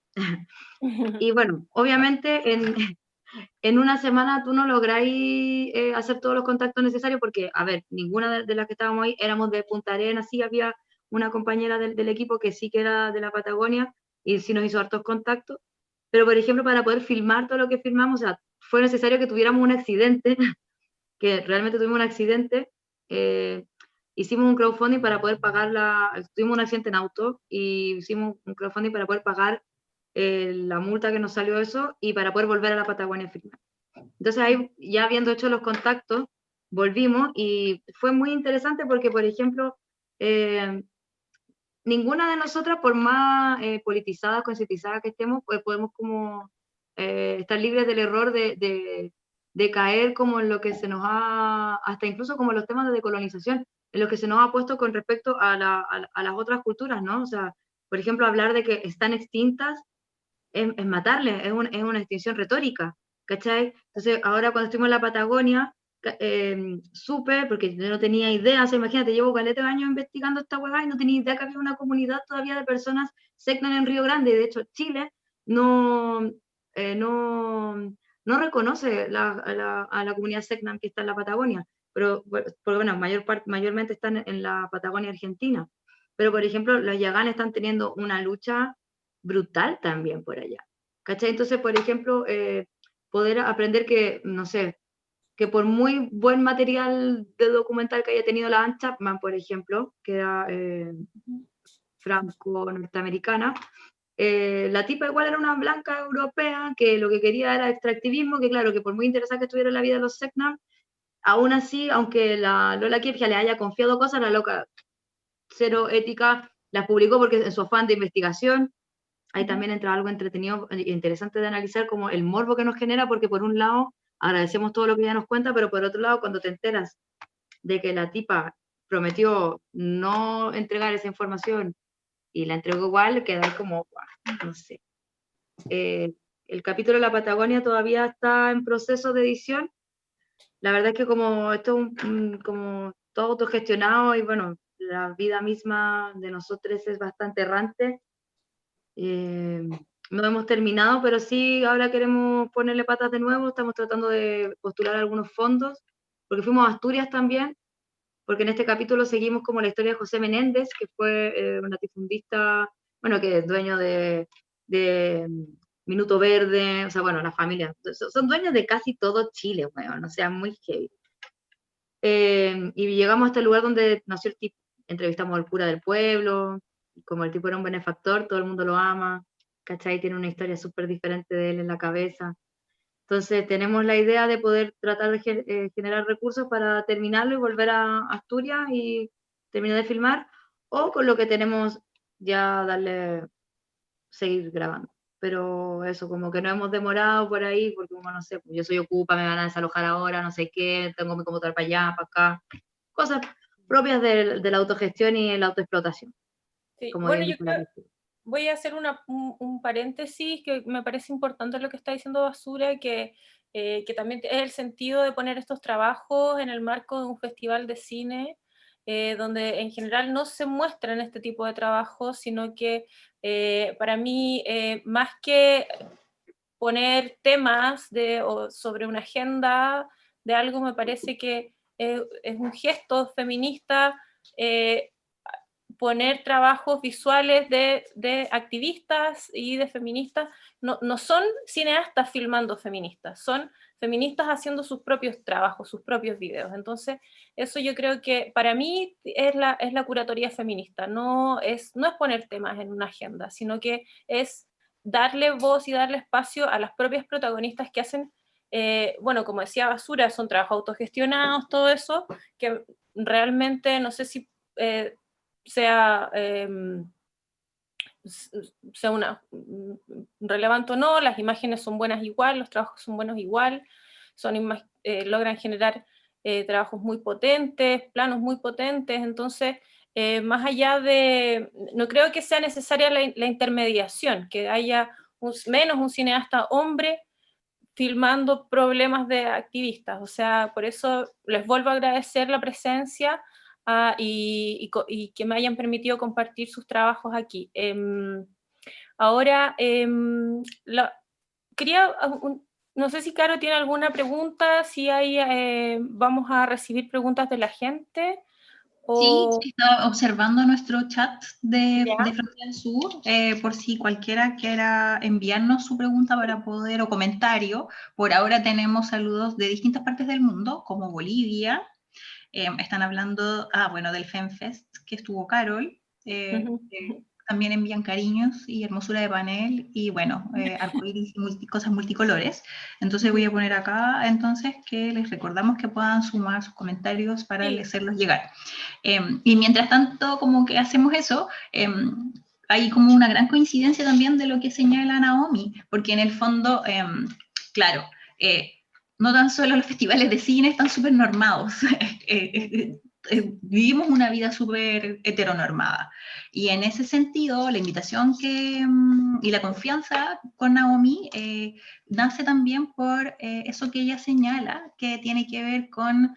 Y bueno, obviamente en una semana tú no lográis hacer todos los contactos necesarios porque, a ver, ninguna de las que estábamos ahí éramos de Punta Arenas, sí había una compañera del equipo que sí que era de la Patagonia y sí nos hizo hartos contactos, pero por ejemplo para poder filmar todo lo que filmamos, o sea, fue necesario que tuviéramos un accidente, que realmente tuvimos un accidente, hicimos un crowdfunding para poder pagar tuvimos un accidente en auto y hicimos un crowdfunding para poder pagar la multa que nos salió eso y para poder volver a la Patagonia a filmar. Entonces ahí, ya habiendo hecho los contactos, volvimos y fue muy interesante porque, por ejemplo, ninguna de nosotras, por más politizadas, concientizadas que estemos, pues podemos como estar libres del error de caer como en lo que se nos ha, hasta incluso como los temas de decolonización, en lo que se nos ha puesto con respecto a las otras culturas, ¿no? O sea, por ejemplo, hablar de que están extintas es matarles, es una extinción retórica, ¿cachai? Entonces, ahora cuando estuvimos en la Patagonia, supe, porque yo no tenía idea, o sea, imagínate, llevo caleta de años investigando esta hueá y no tenía idea que había una comunidad todavía de personas Selknam en Río Grande, y de hecho Chile no, no reconoce a la comunidad Selknam que está en la Patagonia, pero bueno, mayormente están en la Patagonia Argentina, pero por ejemplo los Yaganes están teniendo una lucha brutal también por allá, ¿cachai? Entonces, por ejemplo, poder aprender que, no sé, que por muy buen material de documental que haya tenido la Chapman, por ejemplo, que era franco-norteamericana, la tipa igual era una blanca europea que lo que quería era extractivismo, que claro, que por muy interesante que estuviera la vida de los Selknam, aún así, aunque la Lola Kiepja le haya confiado cosas, la loca, cero ética, las publicó porque en su afán de investigación. Ahí también entra algo entretenido e interesante de analizar, como el morbo que nos genera, porque por un lado agradecemos todo lo que ella nos cuenta, pero por otro lado, cuando te enteras de que la tipa prometió no entregar esa información y la entregó igual, queda como, no sé. El capítulo de la Patagonia todavía está en proceso de edición. La verdad es que como esto es como todo autogestionado y bueno, la vida misma de nosotros es bastante errante, no hemos terminado, pero sí ahora queremos ponerle patas de nuevo, estamos tratando de postular algunos fondos, porque fuimos a Asturias también, porque en este capítulo seguimos como la historia de José Menéndez, que fue un latifundista, bueno, que es dueño de Minuto Verde, o sea, bueno, la familia, son dueños de casi todo Chile, bueno, o sea, muy heavy. Y llegamos hasta el lugar donde nació el tipo, entrevistamos al cura del pueblo, como el tipo era un benefactor, todo el mundo lo ama, ¿cachai? Tiene una historia súper diferente de él en la cabeza. Entonces tenemos la idea de poder tratar de generar recursos para terminarlo y volver a Asturias y terminar de filmar, o con lo que tenemos ya seguir grabando. Pero eso, como que no hemos demorado por ahí, porque como no sé, pues yo soy ocupa, me van a desalojar ahora, no sé qué, tengo mi computador para allá, para acá, cosas propias de la autogestión y la autoexplotación. Sí. Como Bueno, bien yo dijo la creo, voy a hacer un paréntesis que me parece importante lo que está diciendo Basura, que también es el sentido de poner estos trabajos en el marco de un festival de cine, donde en general no se muestran este tipo de trabajos, sino que para mí, más que poner temas sobre una agenda de algo, me parece que es un gesto feminista poner trabajos visuales de activistas y de feministas. No son cineastas filmando feministas, son feministas haciendo sus propios trabajos, sus propios videos. Entonces, eso yo creo que para mí es la curatoría feminista. No es poner temas en una agenda, sino que es darle voz y darle espacio a las propias protagonistas que hacen, bueno, como decía Basura, son trabajos autogestionados, todo eso, que realmente no sé si sea relevante o no, las imágenes son buenas igual, los trabajos son buenos igual, logran generar trabajos muy potentes, planos muy potentes. Entonces, más allá de, no creo que sea necesaria la intermediación, que haya menos un cineasta hombre filmando problemas de activistas. O sea, por eso les vuelvo a agradecer la presencia y que me hayan permitido compartir sus trabajos aquí. Ahora, no sé si Caro tiene alguna pregunta, si hay, vamos a recibir preguntas de la gente. Sí, estaba observando nuestro chat de ¿Ya? Frontera Sur, por si cualquiera quiera enviarnos su pregunta para poder, o comentario. Por ahora tenemos saludos de distintas partes del mundo, como Bolivia. Están hablando, bueno, del FemFest, que estuvo Carol. También envían cariños y hermosura de panel, y bueno, arcoíris y cosas multicolores. Entonces voy a poner acá, entonces, que les recordamos que puedan sumar sus comentarios para hacerlos llegar. Y mientras tanto, como que hacemos eso, hay como una gran coincidencia también de lo que señala Naomi, porque en el fondo, claro, no tan solo los festivales de cine están súper normados, vivimos una vida súper heteronormada. Y en ese sentido, la invitación y la confianza con Naomi nace también por eso que ella señala, que tiene que ver con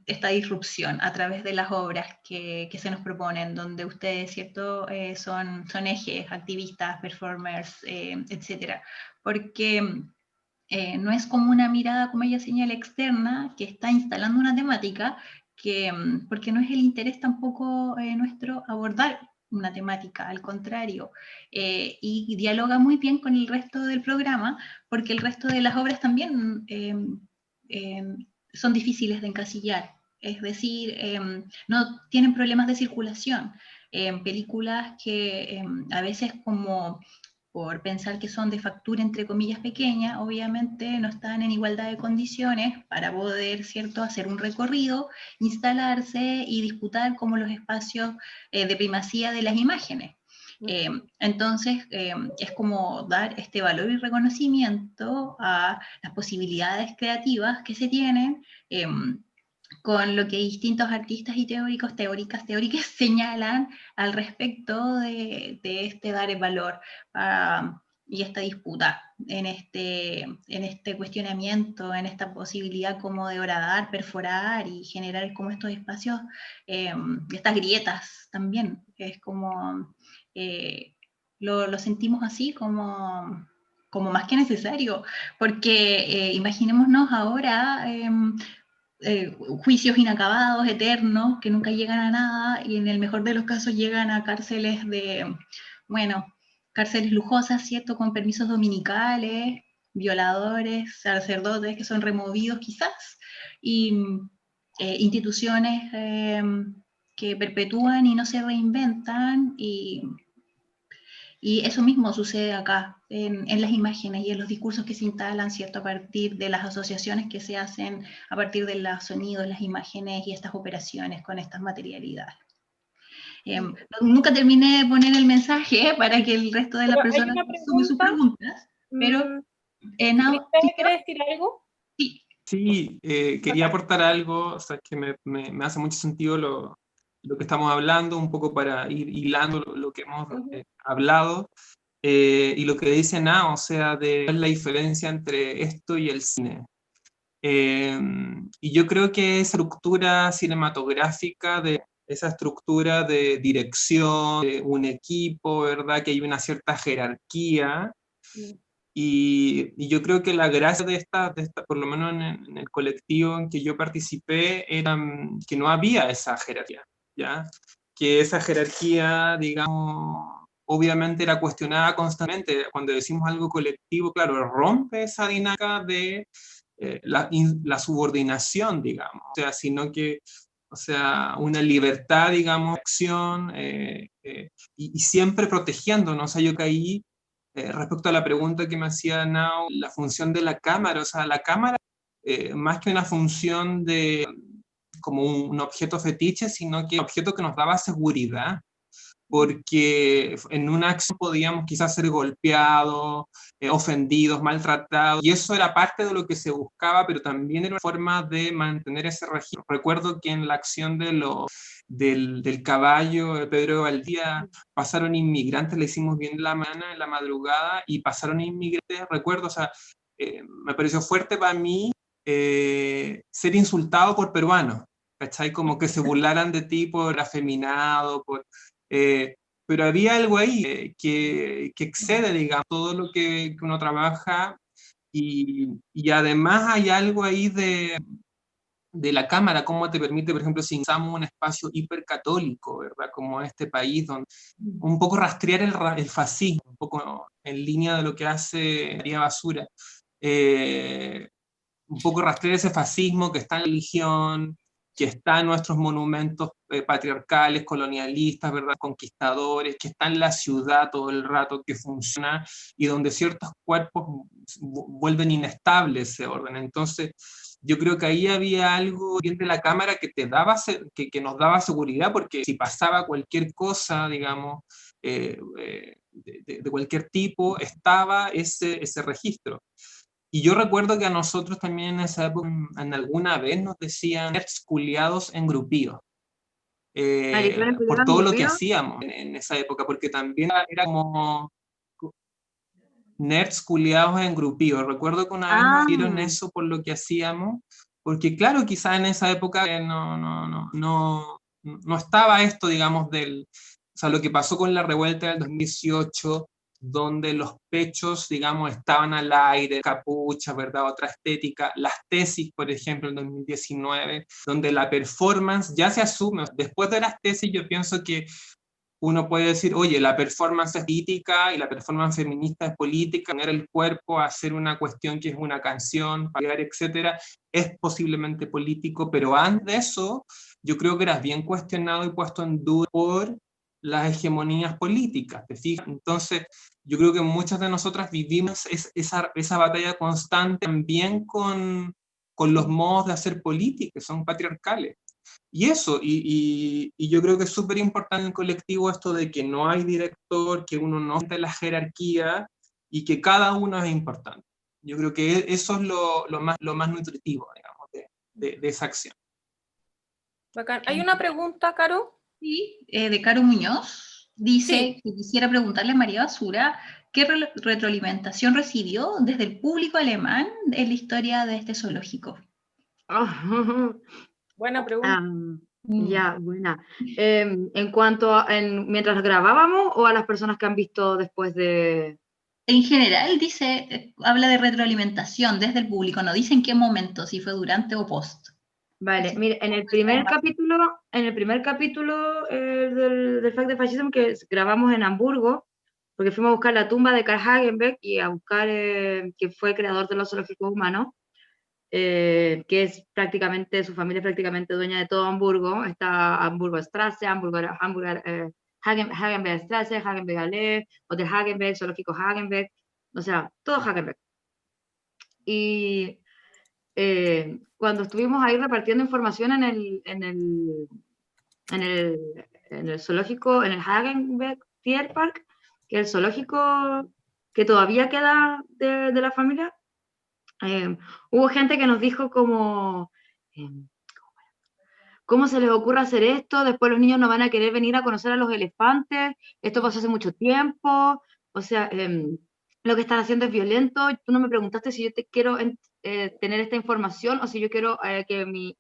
esta disrupción a través de las obras que se nos proponen, donde ustedes, ¿cierto?, son ejes, activistas, performers, etcétera. Porque no es como una mirada, como ella señala, externa, que está instalando una temática, porque no es el interés tampoco nuestro abordar una temática, al contrario, y dialoga muy bien con el resto del programa, porque el resto de las obras también son difíciles de encasillar, es decir, no tienen problemas de circulación. Películas que a veces, como por pensar que son de factura entre comillas pequeña, obviamente no están en igualdad de condiciones para poder, ¿cierto?, hacer un recorrido, instalarse y disputar como los espacios de primacía de las imágenes. Entonces, es como dar este valor y reconocimiento a las posibilidades creativas que se tienen, con lo que distintos artistas y teóricas señalan al respecto de este dar el valor y esta disputa en este cuestionamiento, en esta posibilidad como de horadar, perforar y generar como estos espacios, estas grietas también. Es como, lo sentimos así como más que necesario, porque imaginémonos ahora juicios inacabados, eternos, que nunca llegan a nada, y en el mejor de los casos llegan a cárceles cárceles lujosas, ¿cierto?, con permisos dominicales, violadores, sacerdotes que son removidos quizás, y instituciones que perpetúan y no se reinventan, y eso mismo sucede acá, en las imágenes y en los discursos que se instalan, ¿cierto?, a partir de las asociaciones que se hacen, a partir de los sonidos, las imágenes y estas operaciones con estas materialidades. Nunca terminé de poner el mensaje para que el resto de las personas sumen sus preguntas, pero... ¿Quieres decir algo? Sí. Sí, quería aportar algo, o sea, que me hace mucho sentido lo que estamos hablando, un poco para ir hilando lo que hemos hablado, y lo que dice Ana, o sea, de la diferencia entre esto y el cine. Y yo creo que esa estructura cinematográfica, de esa estructura de dirección, de un equipo, ¿verdad?, que hay una cierta jerarquía, Y yo creo que la gracia de esta por lo menos en el colectivo en que yo participé, era que no había esa jerarquía, ¿ya? Que esa jerarquía, digamos, obviamente era cuestionada constantemente. Cuando decimos algo colectivo, claro, rompe esa dinámica de la subordinación, digamos, o sea, sino que, o sea, una libertad, digamos, de acción, y siempre protegiéndonos. O sea, yo caí, respecto a la pregunta que me hacía Nao, la función de la cámara, o sea, la cámara, más que una función de como un objeto fetiche, sino que un objeto que nos daba seguridad, porque en una acción podíamos quizás ser golpeados, ofendidos, maltratados, y eso era parte de lo que se buscaba, pero también era una forma de mantener ese registro. Recuerdo que en la acción del caballo de Pedro de Valdía pasaron inmigrantes, le hicimos bien en la mañana, en la madrugada, y pasaron inmigrantes, recuerdo, o sea, me pareció fuerte para mí ser insultado por peruanos, ¿cachai? Como que se burlaran de ti por afeminado, pero había algo ahí que excede, digamos, todo lo que uno trabaja, y además hay algo ahí de la cámara, cómo te permite, por ejemplo, si usamos un espacio hipercatólico, ¿verdad? Como este país, donde un poco rastrear el fascismo, un poco en línea de lo que hace María Basura, un poco rastrear ese fascismo que está en la religión, que está en nuestros monumentos patriarcales, colonialistas, ¿verdad? Conquistadores, que está en la ciudad todo el rato, que funciona, y donde ciertos cuerpos vuelven inestables ese orden. Entonces, yo creo que ahí había algo bien de la cámara que que nos daba seguridad, porque si pasaba cualquier cosa, digamos, de cualquier tipo, estaba ese registro. Y yo recuerdo que a nosotros también en esa época, en alguna vez nos decían nerds culiados engrupidos, Ah, ¿que quieren por pelear todo lo que engrupidos? hacíamos en esa época, porque también era como nerds culiados engrupidos. Recuerdo que una vez nos Ah, dieron eso por lo que hacíamos, porque claro, quizás en esa época no estaba esto, digamos, o sea, lo que pasó con la revuelta del 2018, donde los pechos, digamos, estaban al aire, capuchas, ¿verdad? Otra estética. Las tesis, por ejemplo, en 2019, donde la performance ya se asume. Después de las tesis, yo pienso que uno puede decir, oye, la performance es política y la performance feminista es política, poner el cuerpo a hacer una cuestión que es una canción, pagar, etcétera, es posiblemente político, pero antes de eso, yo creo que eras bien cuestionado y puesto en duda por las hegemonías políticas, ¿te fijas? Entonces, yo creo que muchas de nosotras vivimos esa batalla constante también con los modos de hacer política, que son patriarcales. Y eso, y yo creo que es súper importante en el colectivo esto de que no hay director, que uno no está en la jerarquía y que cada uno es importante. Yo creo que eso es lo más nutritivo, digamos, de esa acción. Bacán. Hay una pregunta, Caro. Sí, de Caro Muñoz. Dice Sí. que quisiera preguntarle a María Basura qué retroalimentación recibió desde el público alemán en la historia de este zoológico. Buena pregunta. Ya, buena. En cuanto a mientras grabábamos o a las personas que han visto después de... En general dice, habla de retroalimentación desde el público, no dice en qué momento, si fue durante o post. Vale, mire, en el primer capítulo del Fact de Fascism que grabamos en Hamburgo, porque fuimos a buscar la tumba de Karl Hagenbeck y a buscar que fue el creador de los zoológicos humanos, que es prácticamente, su familia es prácticamente dueña de todo Hamburgo. Está Hamburgo Straße, Hagenbeck Straße, Hagenbeck Allee, Hotel Hagenbeck, Zoológico Hagenbeck, o sea, todo Hagenbeck. Y cuando estuvimos ahí repartiendo información en el zoológico, en el Hagenbeck Tierpark, que es el zoológico que todavía queda de la familia, hubo gente que nos dijo como, ¿cómo se les ocurre hacer esto? Después los niños no van a querer venir a conocer a los elefantes, esto pasó hace mucho tiempo, o sea, lo que están haciendo es violento. Tú no me preguntaste si yo te quiero tener esta información o si yo quiero que mi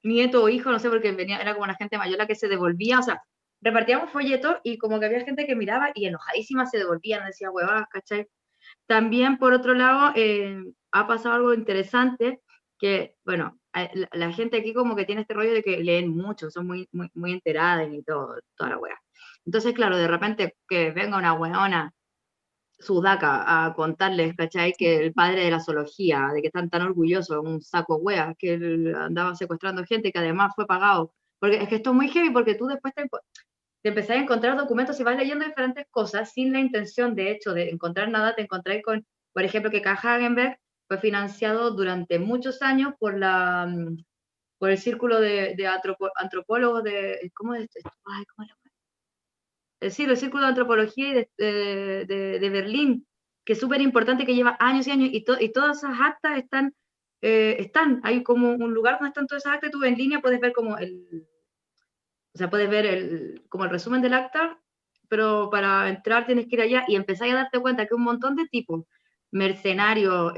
nieto o hijo, no sé, porque venía, era como la gente mayor la que se devolvía, o sea, repartíamos folletos y como que había gente que miraba y enojadísima se devolvía, no decía huevadas, ¿cachai? también, por otro lado, ha pasado algo interesante, que, bueno, la gente aquí como que tiene este rollo de que leen mucho, son muy enteradas y todo, toda la wea. Entonces, claro, de repente que venga una weona sudaca a contarles, ¿cachai? Que el padre de la zoología, de que están tan orgullosos, un saco wea, que él andaba secuestrando gente, que además fue pagado. Porque es que esto es muy heavy, porque tú después te empezás a encontrar documentos y vas leyendo diferentes cosas sin la intención, de hecho, de encontrar nada. Te encontrás con, por ejemplo, que Karl Hagenbeck fue financiado durante muchos años por el círculo de antropólogos de, ¿cómo es esto? Ay, ¿cómo es sí, el Círculo de Antropología de Berlín, que es súper importante, que lleva años y años, y todas esas actas hay como un lugar donde están todas esas actas, y tú en línea puedes ver como o sea, puedes ver como el resumen del acta, pero para entrar tienes que ir allá y empezar a darte cuenta que un montón de tipos, mercenarios,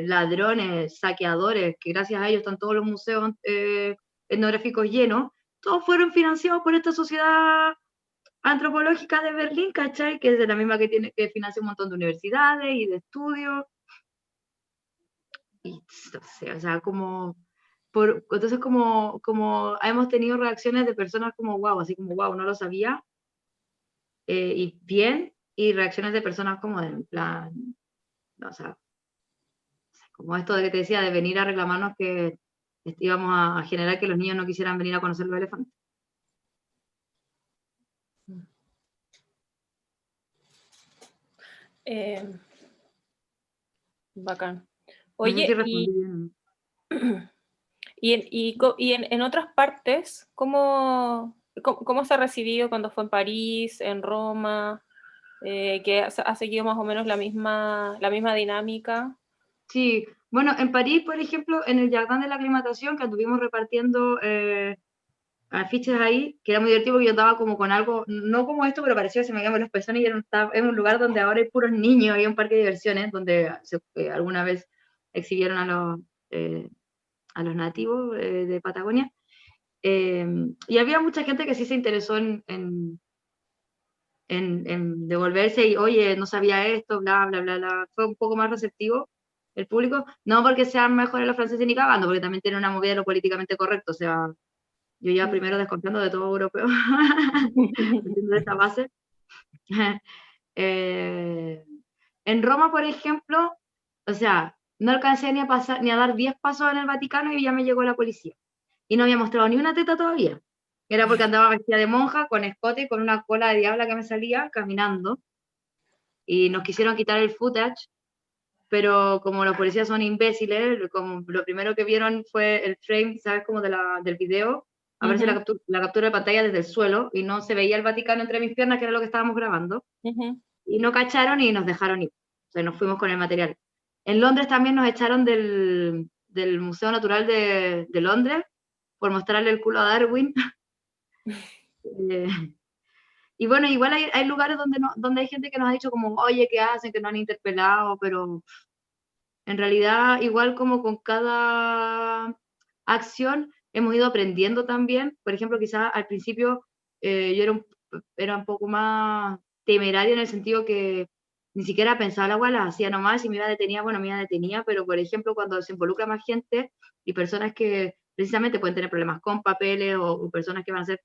ladrones, saqueadores, que gracias a ellos están todos los museos etnográficos llenos, todos fueron financiados por esta sociedad antropológica de Berlín, ¿cachai? Que es de la misma que financia un montón de universidades y de estudios. Y, o sea, entonces como hemos tenido reacciones de personas como wow, así como wow, no lo sabía, y bien, y reacciones de personas como en plan, o sea, como esto de que te decía, de venir a reclamarnos que íbamos a generar que los niños no quisieran venir a conocer los elefantes. Bacán. No sé Oye, si respondí bien. y en otras partes, ¿cómo se ha recibido cuando fue en París, en Roma, que ha seguido más o menos la misma dinámica? Sí, bueno, en París, por ejemplo, en el Jardín de la Aclimatación, que anduvimos repartiendo afiches ahí, que era muy divertido porque yo andaba como con algo, no como esto, pero parecía que se me quedaban los pezones, y era un lugar donde ahora hay puros niños, hay un parque de diversiones donde alguna vez exhibieron a los nativos de Patagonia, y había mucha gente que sí se interesó en devolverse y, oye, no sabía esto, bla, bla, bla, bla. Fue un poco más receptivo el público, no porque sean mejores los franceses ni cagando, porque también tiene una movida de lo políticamente correcto, o sea, yo ya primero desconfiando de todo europeo, de esa base. En Roma, por ejemplo, o sea, no alcancé ni a dar 10 pasos en el Vaticano y ya me llegó la policía. Y no había mostrado ni una teta todavía. Era porque andaba vestida de monja, con escote y con una cola de diabla que me salía caminando. Y nos quisieron quitar el footage, pero como los policías son imbéciles, como lo primero que vieron fue el frame, ¿sabes? Como del video, aparece la captura de pantalla desde el suelo, y no se veía el Vaticano entre mis piernas, que era lo que estábamos grabando, y no cacharon y nos dejaron ir. O sea, nos fuimos con el material. En Londres también nos echaron del Museo Natural de Londres por mostrarle el culo a Darwin. Y bueno, igual hay lugares donde hay gente que nos ha dicho como, oye, ¿qué hacen? Que no han interpelado, pero en realidad, igual como con cada acción, hemos ido aprendiendo también. Por ejemplo, quizás al principio yo era un poco más temeraria en el sentido que ni siquiera pensaba la guay, las hacía nomás, y me iba detenida, bueno, me iba detenida, pero por ejemplo, cuando se involucra más gente y personas que precisamente pueden tener problemas con papeles, o personas que van a ser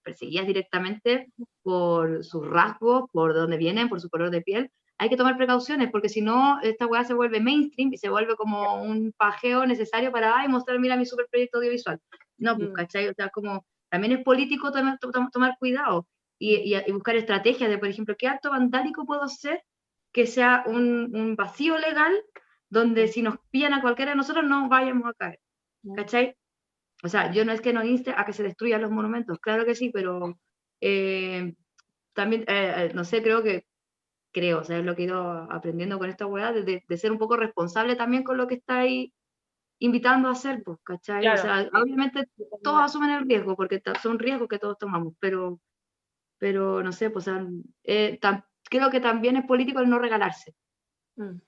perseguidas directamente por sus rasgos, por dónde vienen, por su color de piel, hay que tomar precauciones, porque si no, esta weá se vuelve mainstream y se vuelve como un pajeo necesario para, ay, mostrar, mira mi super proyecto audiovisual. No, pues, ¿cachai? O sea, como también es político tomar cuidado y buscar estrategias de, por ejemplo, ¿qué acto vandálico puedo hacer que sea un vacío legal donde si nos pillan a cualquiera de nosotros no vayamos a caer? ¿Cachai? O sea, yo no es que nos inste a que se destruyan los monumentos, claro que sí, pero también, no sé, creo, o sea, es lo que he ido aprendiendo con esta weá, de ser un poco responsable también con lo que estáis invitando a hacer, pues, ¿cachai? Claro, o sea, sí. Obviamente todos asumen el riesgo, porque son riesgos que todos tomamos, pero no sé, pues, o sea, creo que también es político el no regalarse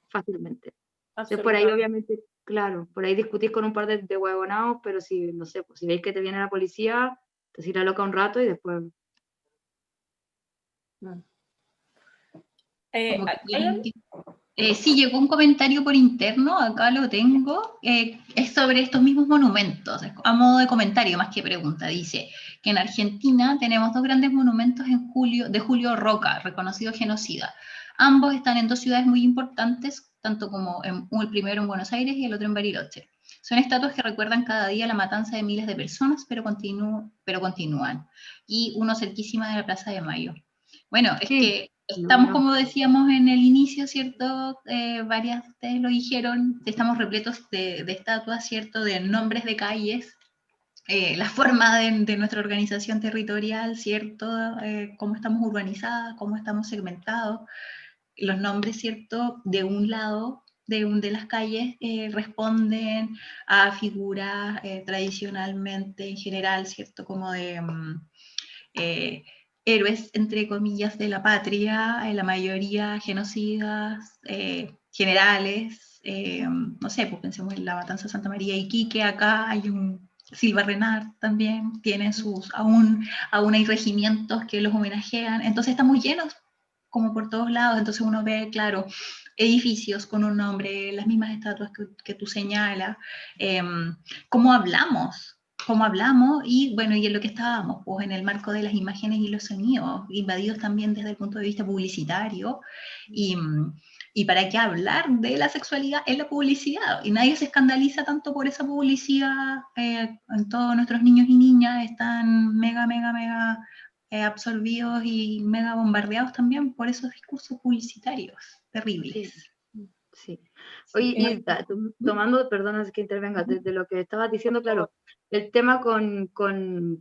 fácilmente. Entonces, por ahí, obviamente, claro, por ahí discutís con un par de huevonados, pero si, no sé, pues si veis que te viene la policía, te irá loca un rato y después... Como que tienen que... Sí, llegó un comentario por interno, acá lo tengo, es sobre estos mismos monumentos, a modo de comentario más que pregunta. Dice que en Argentina tenemos 2 grandes monumentos de Julio Roca, reconocido genocida. Ambos están en 2 ciudades muy importantes, tanto como el primero en Buenos Aires y el otro en Bariloche. Son estatuas que recuerdan cada día la matanza de miles de personas, pero continúan. Y uno cerquísima de la Plaza de Mayo. Bueno, es que estamos, como decíamos en el inicio, ¿cierto? Varias de ustedes lo dijeron, estamos repletos de estatuas, ¿cierto? De nombres de calles, la forma de nuestra organización territorial, ¿cierto? Cómo estamos urbanizadas, cómo estamos segmentados, los nombres, ¿cierto? De un lado de las calles responden a figuras tradicionalmente, en general, ¿cierto? Como de héroes, entre comillas, de la patria, la mayoría genocidas, generales, no sé, pues pensemos en la matanza de Santa María y Iquique, acá hay un Silva Renard también, tiene aún hay regimientos que los homenajean, entonces estamos llenos como por todos lados, entonces uno ve, claro, edificios con un nombre, las mismas estatuas que tú señalas, cómo hablamos y bueno, y en lo que estábamos, pues en el marco de las imágenes y los sonidos, invadidos también desde el punto de vista publicitario, y para qué hablar de la sexualidad en la publicidad, y nadie se escandaliza tanto por esa publicidad, todos nuestros niños y niñas están mega absorbidos y mega bombardeados también por esos discursos publicitarios terribles. Sí. Oye, y tomando, perdona que intervenga, desde lo que estabas diciendo, claro, el tema con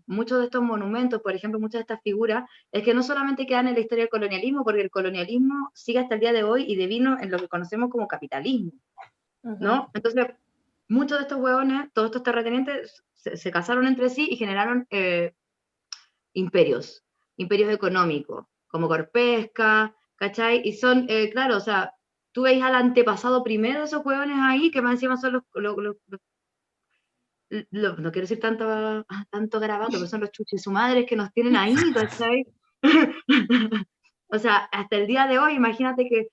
muchos de estos monumentos, por ejemplo, muchas de estas figuras, es que no solamente quedan en la historia del colonialismo, porque el colonialismo sigue hasta el día de hoy y devino en lo que conocemos como capitalismo, ¿no? Entonces, muchos de estos hueones, todos estos terratenientes, se casaron entre sí y generaron imperios económicos, como Corpesca, ¿cachai? Y son, claro, o sea, tú veis al antepasado primero de esos hueones ahí, que más encima son no quiero decir tanto garabato, pero son los chuches su madre que nos tienen ahí, ¿cachai? O sea, hasta el día de hoy, imagínate que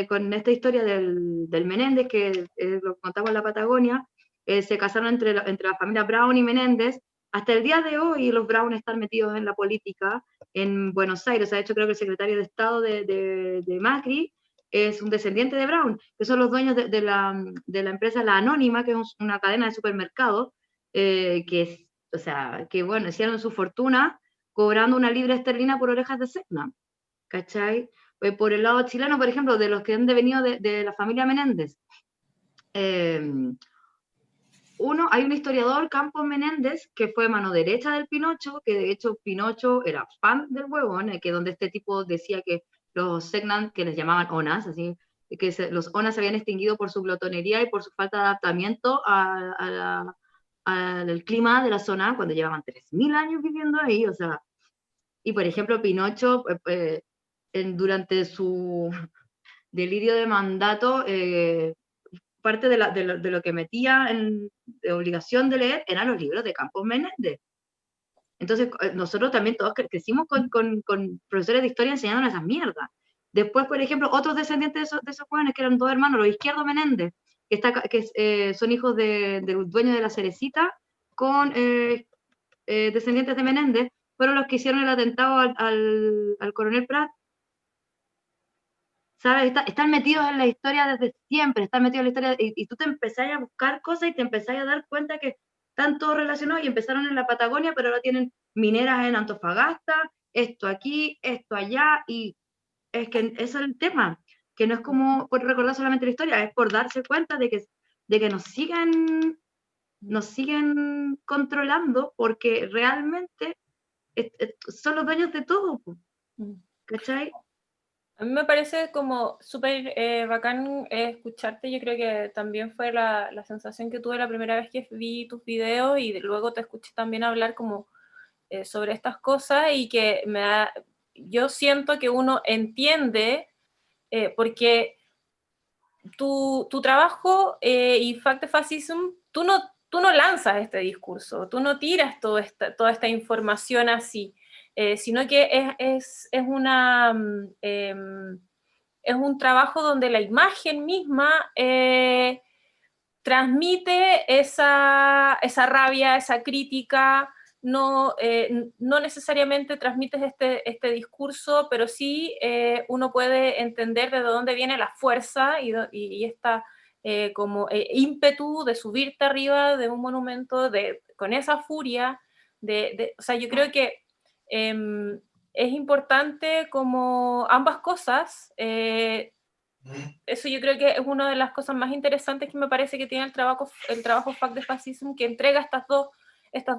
con esta historia del Menéndez, que lo contamos en la Patagonia, se casaron entre la familia Brown y Menéndez. Hasta el día de hoy los Brown están metidos en la política en Buenos Aires. De hecho, creo que el secretario de Estado de Macri es un descendiente de Brown, que son los dueños de la empresa La Anónima, que es una cadena de supermercados, o sea, que bueno, hicieron su fortuna cobrando 1 libra esterlina por orejas de Secna, ¿cachai? Por el lado chileno, por ejemplo, de los que han devenido de la familia Menéndez, hay un historiador, Campos Menéndez, que fue mano derecha del Pinocho, que de hecho Pinocho era fan del huevón, que donde este tipo decía que los Segnan, que les llamaban onas, así, que los onas se habían extinguido por su glotonería y por su falta de adaptamiento al clima de la zona, cuando llevaban 3.000 años viviendo ahí, o sea, y por ejemplo Pinocho, durante su delirio de mandato, parte de lo que metía de obligación de leer eran los libros de Campos Menéndez. Entonces, nosotros también todos crecimos con profesores de historia enseñándonos esas mierdas. Después, por ejemplo, otros descendientes de esos jóvenes, que eran 2 hermanos, los Izquierdo Menéndez, son hijos del dueño de la Cerecita, con descendientes de Menéndez, fueron los que hicieron el atentado al coronel Prat. ¿Sabes? Están metidos en la historia desde siempre, están metidos en la historia, y tú te empezás a buscar cosas y te empezás a dar cuenta que están todos relacionados, y empezaron en la Patagonia, pero ahora tienen mineras en Antofagasta, esto aquí, esto allá, y es que ese es el tema, que no es como por recordar solamente la historia, es por darse cuenta de que nos siguen controlando, porque realmente son los dueños de todo, ¿cachai? A mí me parece como súper bacán escucharte. Yo creo que también fue la sensación que tuve la primera vez que vi tus videos, y luego te escuché también hablar como sobre estas cosas, y que yo siento que uno entiende, porque tu trabajo y Fact Fascism, tú no lanzas este discurso, tú no tiras toda esta información así, sino que es una es un trabajo donde la imagen misma transmite esa rabia, esa crítica. No, no necesariamente transmites este discurso, pero sí uno puede entender de dónde viene la fuerza y esta como ímpetu de subirte arriba de un monumento con esa furia. O sea, yo creo que es importante como ambas cosas. Eso yo creo que es una de las cosas más interesantes que me parece que tiene el trabajo Fuck the Fascism, que entrega estas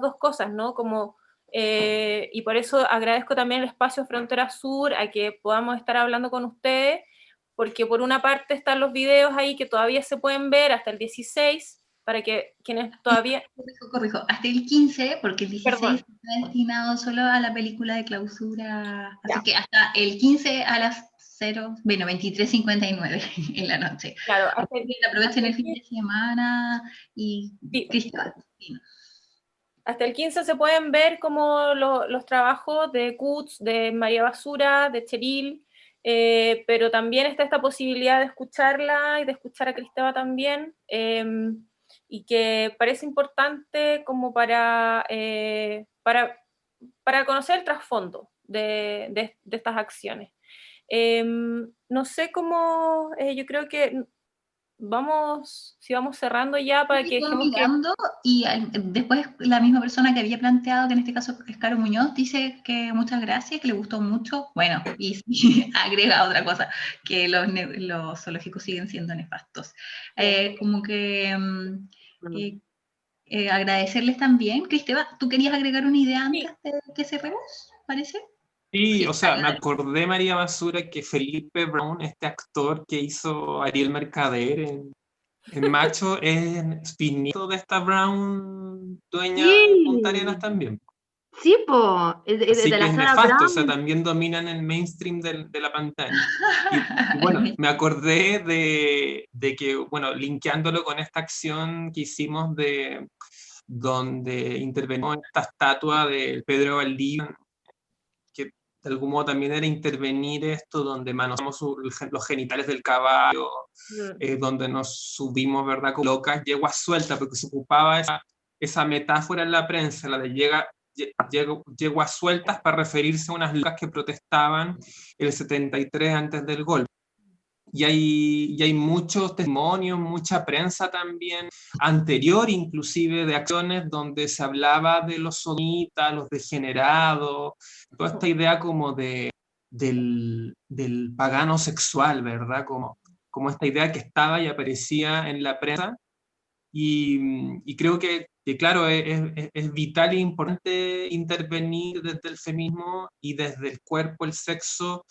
dos cosas, ¿no? Como, y por eso agradezco también el espacio Frontera Sur, a que podamos estar hablando con ustedes, porque por una parte están los videos ahí que todavía se pueden ver hasta el 16, para que quienes todavía... Corrijo, hasta el 15, porque el 16 Perdón. está destinado solo a la película de clausura, así Ya. que hasta el 15 a las 23:59 en la noche. Claro, aprovechen el fin de semana y sí. Cristóbal. Hasta el 15 se pueden ver como los trabajos de Kutz, de María Basura, de Cheryl, pero también está esta posibilidad de escucharla y de escuchar a Cristeva también, y que parece importante como para conocer el trasfondo de estas acciones. No sé cómo, yo creo que vamos cerrando ya para que dejemos mirando y después la misma persona que había planteado, que en este caso es Caro Muñoz, dice que muchas gracias, que le gustó mucho. Bueno, y agrega otra cosa, que los zoológicos siguen siendo nefastos. Como que agradecerles también. Cristeva, ¿tú querías agregar una idea antes de que cerremos, parece? Sí, o sea, me acordé, María Basura, que Felipe Brown, este actor que hizo Ariel Mercader en Macho, es finito de esta Brown, dueña de Punta Arenas también. Sí, po, Así de que la es Sarah nefasto, Brown. o sea, también dominan el mainstream de la pantalla. Y bueno, me acordé de que, bueno, linkeándolo con esta acción que hicimos donde intervenimos esta estatua de Pedro Valdivia, que de algún modo también era intervenir esto, donde manoseamos los genitales del caballo, donde nos subimos, ¿verdad?, con locas, yeguas sueltas, porque se ocupaba esa metáfora en la prensa, la de yeguas sueltas, para referirse a unas locas que protestaban el 73 antes del golpe. Y hay muchos testimonios, mucha prensa también, anterior inclusive, de acciones donde se hablaba de los sodomitas, los degenerados, toda esta idea como del pagano sexual, ¿verdad? Como esta idea que estaba y aparecía en la prensa. Y creo que claro, es vital e importante intervenir desde el feminismo y desde el cuerpo, el sexo,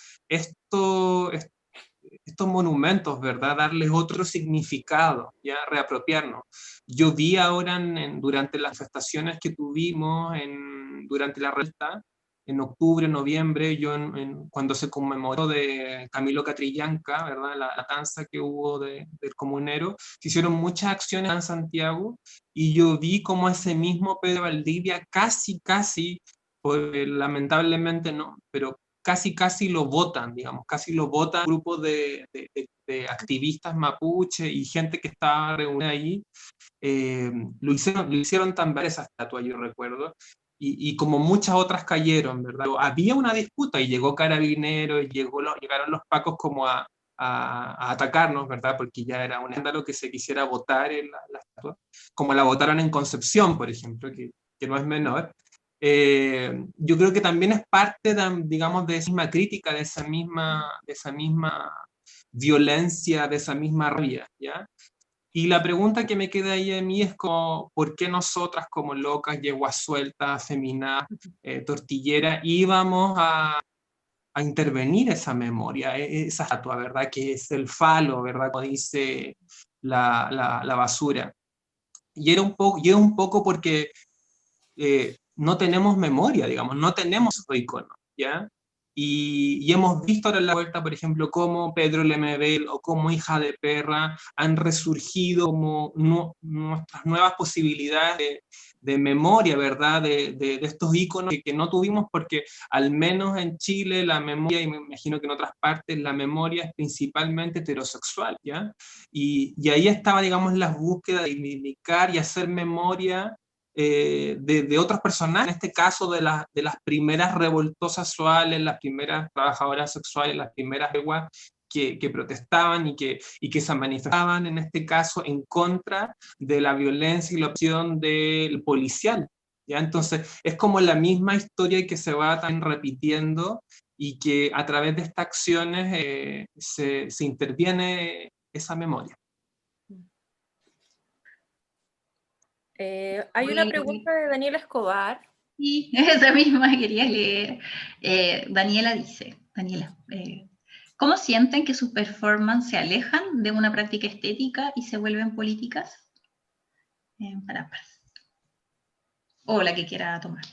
estos monumentos, ¿verdad? Darles otro significado, ya reapropiarnos. Yo vi ahora durante las manifestaciones que tuvimos durante la revuelta, en octubre, noviembre, cuando se conmemoró de Camilo Catrillanca, ¿verdad? La matanza que hubo del comunero, se hicieron muchas acciones en Santiago, y yo vi como ese mismo Pedro Valdivia casi, lamentablemente no, pero casi lo votan, digamos, casi lo votan grupos de activistas mapuche y gente que estaba reunida ahí. Lo hicieron también esa estatua, yo recuerdo, y como muchas otras cayeron, ¿verdad? Había una disputa y llegó Carabineros, llegaron los pacos como a atacarnos, ¿verdad? Porque ya era un escándalo que se quisiera votar en la estatua, como la votaron en Concepción, por ejemplo, que no es menor. Yo creo que también es parte, digamos, de esa misma crítica, de esa misma violencia, de esa misma rabia, ¿ya? Y la pregunta que me queda ahí a mí es como, ¿por qué nosotras como locas, yeguas sueltas, feminadas, tortilleras, íbamos a intervenir esa memoria, esa estatua, ¿verdad? Que es el falo, ¿verdad? Como dice la basura. Y era un poco porque no tenemos memoria, digamos, no tenemos icono, ¿ya? Y hemos visto ahora en la vuelta, por ejemplo, cómo Pedro Lemebel o cómo Hija de Perra han resurgido como nuestras nuevas posibilidades de memoria, ¿verdad? De estos íconos que no tuvimos, porque al menos en Chile la memoria, y me imagino que en otras partes, la memoria es principalmente heterosexual, ¿ya? Y ahí estaba, digamos, la búsqueda de reivindicar y hacer memoria de otros personajes, en este caso de las primeras revoltosas sexuales, las primeras trabajadoras sexuales, las primeras leguas que protestaban y que se manifestaban, en este caso, en contra de la violencia y la opción del policial. ¿Ya? Entonces, es como la misma historia que se va también repitiendo y que a través de estas acciones se interviene esa memoria. Hay una pregunta de Daniela Escobar. Sí, esa misma quería leer. Daniela dice, ¿cómo sienten que sus performances se alejan de una práctica estética y se vuelven políticas? O la que quiera tomar.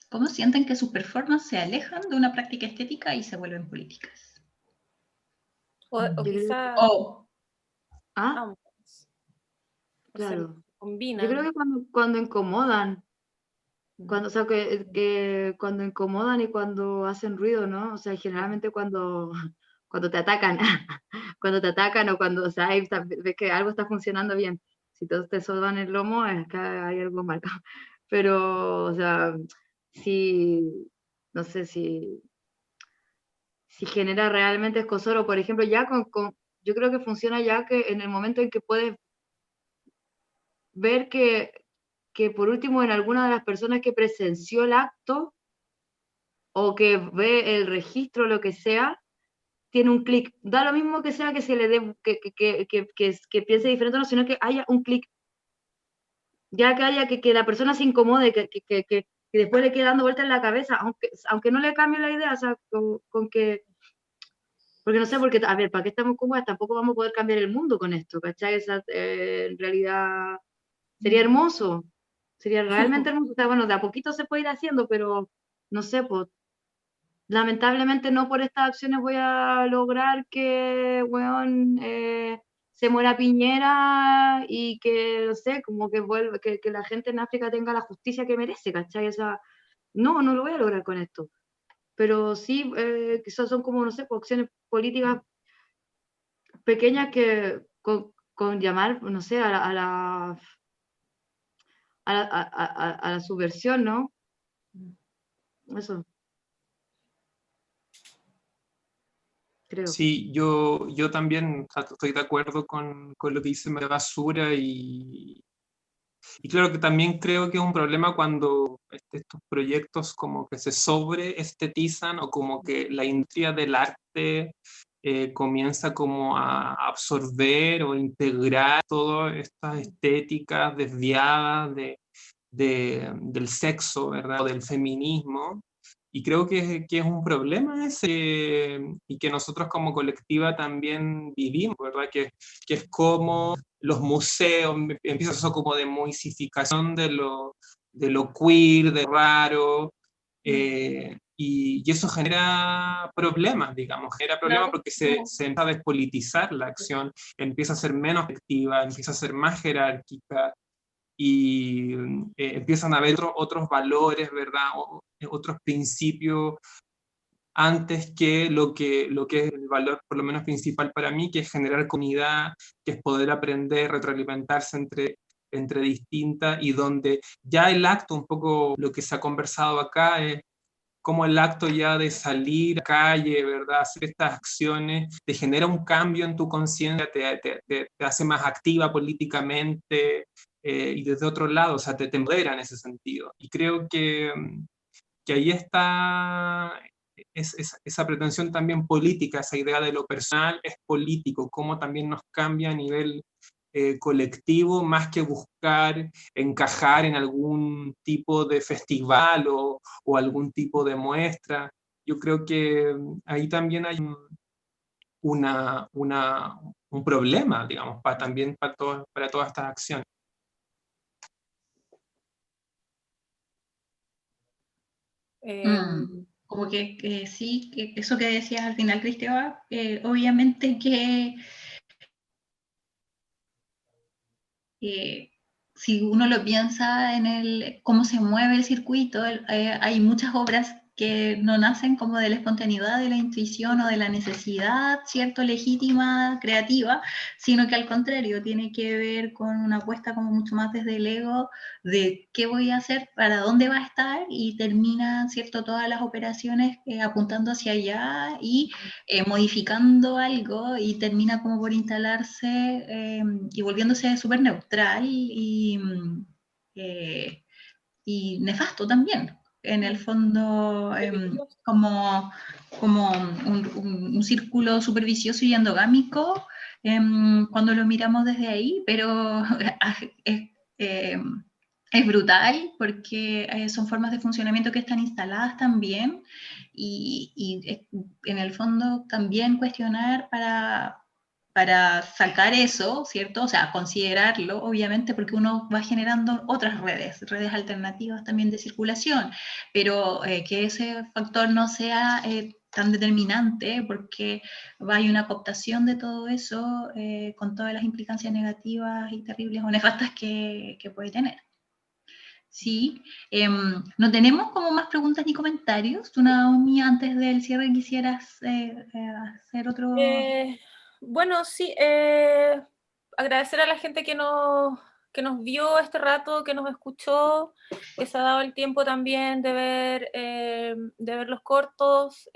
¿Cómo sienten que sus performances se alejan de una práctica estética y se vuelven políticas? O quizá ¿Ah? claro. Combinan. Yo creo que cuando incomodan, o sea, que cuando incomodan y cuando hacen ruido, ¿no? O sea, generalmente cuando te atacan, cuando te atacan o cuando, o sea, ves que algo está funcionando bien. Si todos te soban el lomo, es que hay algo mal. Pero, o sea, no sé si genera realmente escozor, o por ejemplo, ya yo creo que funciona ya que en el momento en que puedes ver que por último en alguna de las personas que presenció el acto o que ve el registro, lo que sea, tiene un clic. Da lo mismo que sea que se le dé, que piense diferente, no, sino que haya un clic. Ya que haya que la persona se incomode, que después le quede dando vueltas en la cabeza, aunque no le cambie la idea, o sea, con que... Porque no sé, porque, a ver, ¿para qué estamos cómodas? Tampoco vamos a poder cambiar el mundo con esto, ¿cachai? En realidad sería hermoso, sería realmente hermoso. O sea, bueno, de a poquito se puede ir haciendo, pero no sé, pues lamentablemente no por estas acciones voy a lograr que, weón, se muera Piñera y que, no sé, como que vuelva, que la gente en África tenga la justicia que merece, ¿cachai? O sea, no lo voy a lograr con esto. Pero sí, quizás son como, no sé, opciones políticas pequeñas que con llamar, no sé, a la subversión, ¿no? Eso. Creo. Sí, yo también estoy de acuerdo con lo que dice María Basura y claro que también creo que es un problema cuando estos proyectos como que se sobreestetizan o como que la industria del arte comienza como a absorber o integrar todas estas estéticas desviadas del sexo, ¿verdad? O del feminismo. Y creo que es un problema ese y que nosotros como colectiva también vivimos, ¿verdad? Que es como los museos, empieza eso como de muisificación de lo queer, de raro, y eso genera problemas, digamos, porque se empieza a despolitizar la acción, empieza a ser menos efectiva, empieza a ser más jerárquica, y empiezan a haber otros valores, ¿verdad? Otros principios antes que lo que es el valor, por lo menos principal para mí, que es generar comunidad, que es poder aprender, retroalimentarse entre distintas, y donde ya el acto, un poco lo que se ha conversado acá, es como el acto ya de salir a la calle, ¿verdad? Hacer estas acciones, te genera un cambio en tu conciencia, te hace más activa políticamente, y desde otro lado, o sea, te empodera en ese sentido. Y creo que ahí está esa pretensión también política, esa idea de lo personal es político, cómo también nos cambia a nivel colectivo, más que buscar encajar en algún tipo de festival o algún tipo de muestra. Yo creo que ahí también hay un problema, digamos, también para todas estas acciones. Como que sí, que eso que decías al final, Cristóbal, obviamente que si uno lo piensa en cómo se mueve el circuito, hay muchas obras que no nacen como de la espontaneidad, de la intuición o de la necesidad, ¿cierto?, legítima, creativa, sino que al contrario, tiene que ver con una apuesta como mucho más desde el ego de qué voy a hacer, para dónde va a estar, y terminan, ¿cierto?, todas las operaciones apuntando hacia allá y modificando algo, y termina como por instalarse y volviéndose súper neutral y nefasto también. En el fondo, como un círculo súper vicioso y endogámico, cuando lo miramos desde ahí, pero es brutal porque son formas de funcionamiento que están instaladas también, y en el fondo también cuestionar para sacar eso, ¿cierto? O sea, considerarlo, obviamente, porque uno va generando otras redes alternativas también de circulación, pero que ese factor no sea tan determinante, porque hay una cooptación de todo eso con todas las implicancias negativas y terribles o nefastas que puede tener. Sí, no tenemos como más preguntas ni comentarios. ¿Tú, Naomi, antes del cierre quisieras hacer otro...? Bueno, sí, agradecer a la gente que nos vio este rato, que nos escuchó, que se ha dado el tiempo también de ver los cortos.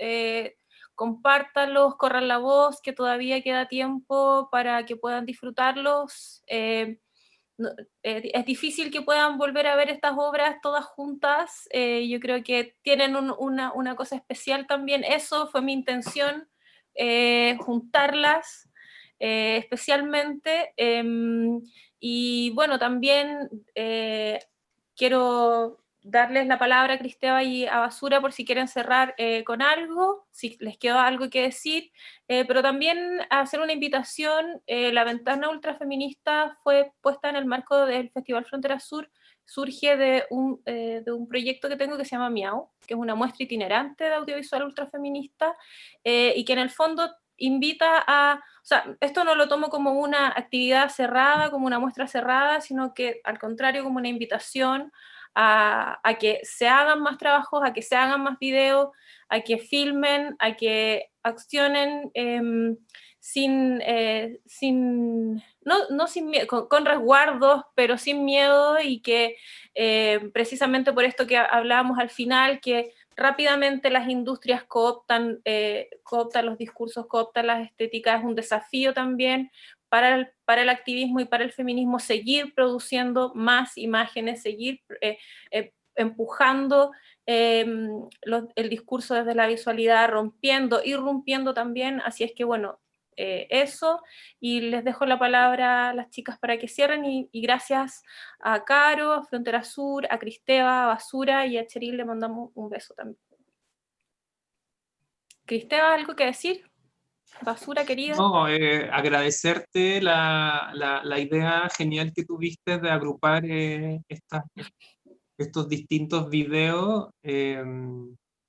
Compártanlos, corran la voz, que todavía queda tiempo para que puedan disfrutarlos. Es difícil que puedan volver a ver estas obras todas juntas. Yo creo que tienen una cosa especial también. Eso fue mi intención, juntarlas especialmente. Y bueno, también quiero darles la palabra a Cristóbal y a Basura por si quieren cerrar con algo, si les quedó algo que decir, pero también hacer una invitación. La Ventana Ultrafeminista fue puesta en el marco del Festival Frontera Sur, surge de un proyecto que tengo que se llama Miau, que es una muestra itinerante de audiovisual ultrafeminista, y que en el fondo invita o sea, esto no lo tomo como una actividad cerrada, como una muestra cerrada, sino que al contrario, como una invitación a que se hagan más trabajos, a que se hagan más videos, a que filmen, a que accionen no sin miedo, con resguardos, pero sin miedo, y que precisamente por esto que hablábamos al final, que rápidamente las industrias cooptan los discursos, cooptan las estéticas. Es un desafío también para el activismo y para el feminismo seguir produciendo más imágenes, seguir empujando el discurso desde la visualidad, irrumpiendo también. Así es que bueno, eso, y les dejo la palabra a las chicas para que cierren, y gracias a Caro, a Frontera Sur, a Cristeva, a Basura, y a Cheryl le mandamos un beso también. Cristeva, ¿algo que decir? Basura, querida. No, agradecerte la idea genial que tuviste de agrupar estos distintos videos,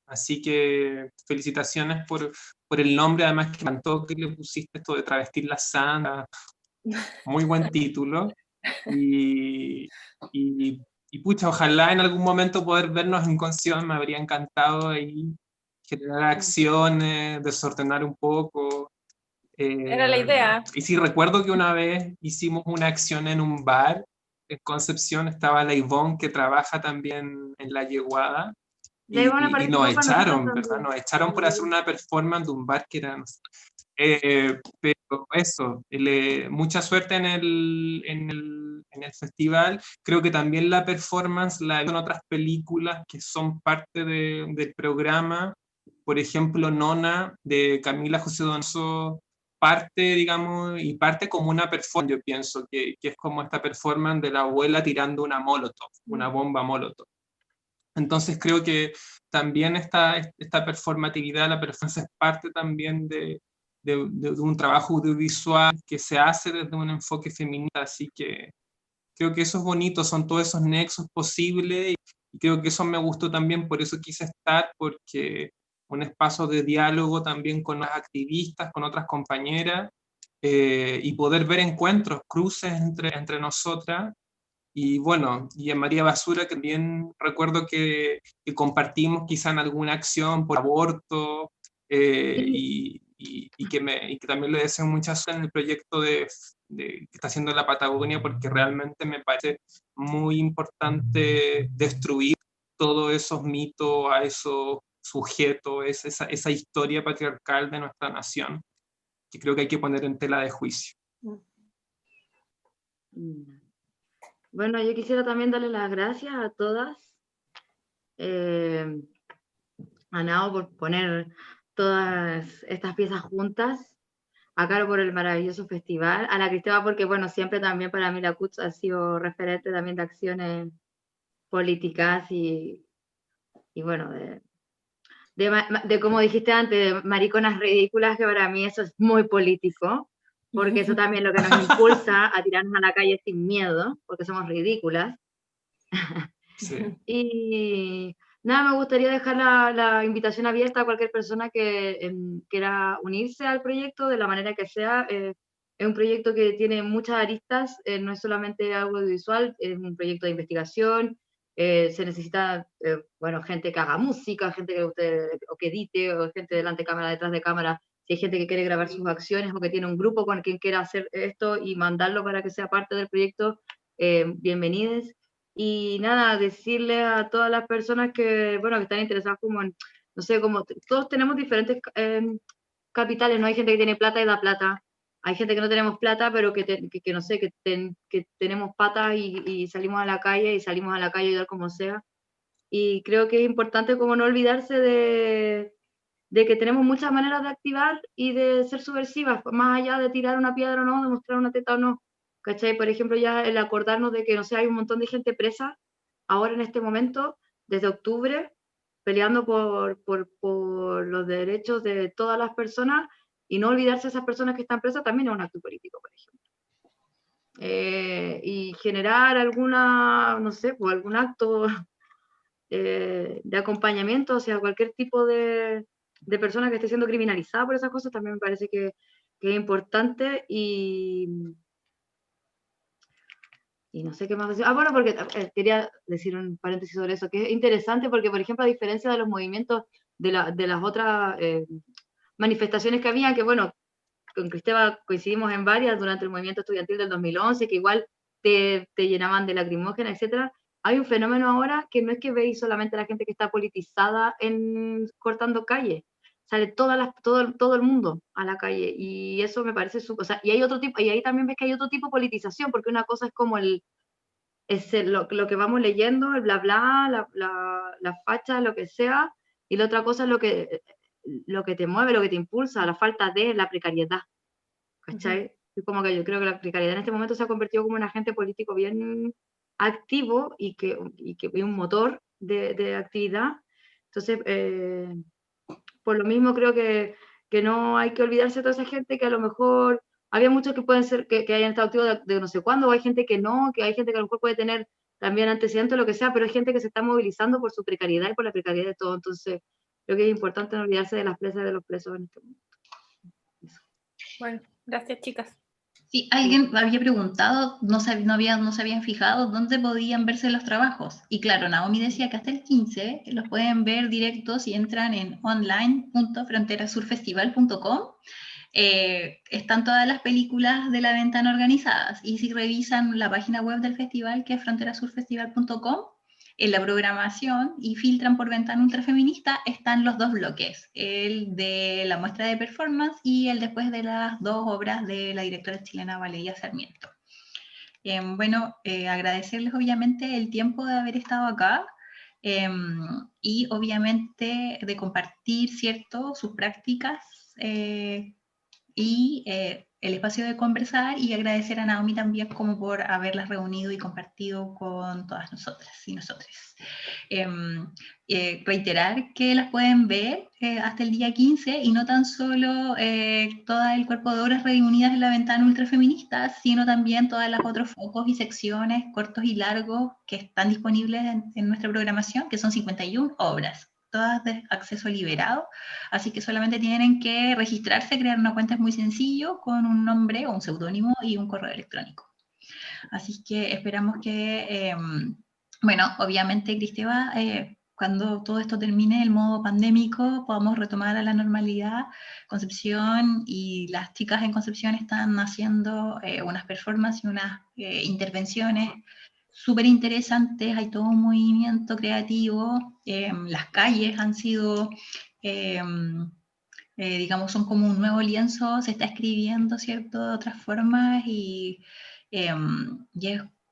así que felicitaciones por el nombre, además que me encantó que le pusiste esto de Travestir la Santa, muy buen título, y pucha, ojalá en algún momento poder vernos en Conción. Me habría encantado ahí generar acciones, desordenar un poco. Era la idea. Y sí, recuerdo que una vez hicimos una acción en un bar en Concepción, estaba la Ivonne, que trabaja también en La Yeguada, y nos echaron, ¿verdad? Nos echaron por hacer una performance de un bar que era, no sé. Pero eso, mucha suerte en el festival. Creo que también la performance la he visto en otras películas que son parte del programa. Por ejemplo, Nona, de Camila José Donoso, parte, digamos, y parte como una performance. Yo pienso que es como esta performance de la abuela tirando una molotov, una bomba molotov. Entonces creo que también esta performatividad, la performance es parte también de un trabajo audiovisual que se hace desde un enfoque feminista, así que creo que eso es bonito, son todos esos nexos posibles, Y creo que eso me gustó también, por eso quise estar, porque un espacio de diálogo también con las activistas, con otras compañeras, y poder ver encuentros, cruces entre nosotras. Y bueno, y en María Basura que también recuerdo que compartimos quizá en alguna acción por aborto, y que también le deseo mucha suerte en el proyecto que está haciendo la Patagonia, porque realmente me parece muy importante destruir todos esos mitos, a esos sujetos, esa historia patriarcal de nuestra nación, que creo que hay que poner en tela de juicio. Bueno, yo quisiera también darle las gracias a todas, a Nao por poner todas estas piezas juntas, a Caro por el maravilloso festival, a la Cristeva porque, bueno, siempre también para mí la CUTS ha sido referente también de acciones políticas y bueno, de como dijiste antes, de mariconas ridículas, que para mí eso es muy político, porque eso también es lo que nos impulsa a tirarnos a la calle sin miedo, porque somos ridículas. Sí. Y nada, me gustaría dejar la invitación abierta a cualquier persona que quiera unirse al proyecto de la manera que sea. Es un proyecto que tiene muchas aristas, no es solamente audiovisual, es un proyecto de investigación. Se necesita, bueno, gente que haga música, gente que o que edite, o gente delante de cámara, detrás de cámara. Si hay gente que quiere grabar sus acciones o que tiene un grupo con quien quiera hacer esto y mandarlo para que sea parte del proyecto, bienvenidos. Y nada, decirle a todas las personas que, bueno, que están interesadas como en, no sé, como todos tenemos diferentes capitales, ¿no? Hay gente que tiene plata y da plata, hay gente que no tenemos plata, pero que no sé, que tenemos patas y salimos a la calle a ayudar como sea. Y creo que es importante como no olvidarse de que tenemos muchas maneras de activar y de ser subversivas, más allá de tirar una piedra o no, de mostrar una teta o no. ¿Cachai? Por ejemplo, ya el acordarnos de que, no sé, hay un montón de gente presa ahora en este momento, desde octubre, peleando por los derechos de todas las personas y no olvidarse de esas personas que están presas también es un acto político, por ejemplo. Y generar alguna, no sé, pues algún acto de acompañamiento, o sea, cualquier tipo de persona que esté siendo criminalizada por esas cosas también me parece que es importante y no sé qué más decir. Ah, bueno, porque quería decir un paréntesis sobre eso, que es interesante porque, por ejemplo, a diferencia de los movimientos de las otras manifestaciones que había, que bueno, con Cristeva coincidimos en varias durante el movimiento estudiantil del 2011, que igual te llenaban de lacrimógena, etcétera. Hay un fenómeno ahora que no es que veis solamente a la gente que está politizada cortando calles, sale todo el mundo a la calle, y eso me parece súper, o sea, y hay otro tipo, y ahí también ves que hay otro tipo de politización, porque una cosa es como lo que vamos leyendo, el bla bla, la facha, lo que sea, y la otra cosa es lo que te mueve, lo que te impulsa, la falta de la precariedad, ¿cachai? Es como que yo creo que la precariedad en este momento se ha convertido como un agente político bien activo y que es un motor de actividad. Entonces, por lo mismo creo que no hay que olvidarse de toda esa gente que a lo mejor había muchos que pueden ser que hayan estado activos de no sé cuándo, o hay gente que no, que hay gente que a lo mejor puede tener también antecedentes, lo que sea, pero hay gente que se está movilizando por su precariedad y por la precariedad de todo. Entonces, creo que es importante no olvidarse de las presas y de los presos en este momento. Eso. Bueno, gracias, chicas. Sí, alguien había preguntado, no se habían fijado dónde podían verse los trabajos. Y claro, Naomi decía que hasta el 15 los pueden ver directos si entran en online.fronterasurfestival.com. Están todas las películas de la ventana organizadas. Y si revisan la página web del festival, que es fronterasurfestival.com, en la programación y filtran por ventana ultrafeminista, están los dos bloques, el de la muestra de performance y el después de las dos obras de la directora chilena Valeria Sarmiento. Bueno, agradecerles obviamente el tiempo de haber estado acá y obviamente de compartir, ¿cierto?, sus prácticas y el espacio de conversar y agradecer a Naomi también como por haberlas reunido y compartido con todas nosotras y nosotros. Reiterar que las pueden ver hasta el día 15 y no tan solo todo el cuerpo de obras reunidas en la ventana ultrafeminista, sino también todos los otros focos y secciones cortos y largos que están disponibles en nuestra programación, que son 51 obras, todas de acceso liberado, así que solamente tienen que registrarse, crear una cuenta, es muy sencillo, con un nombre o un seudónimo y un correo electrónico. Así que esperamos que, bueno, obviamente, Cristeva, cuando todo esto termine, el modo pandémico, podamos retomar a la normalidad. Concepción y las chicas en Concepción están haciendo unas performances y unas intervenciones súper interesantes, hay todo un movimiento creativo, las calles han sido, digamos, son como un nuevo lienzo, se está escribiendo, ¿cierto?, de otras formas y es,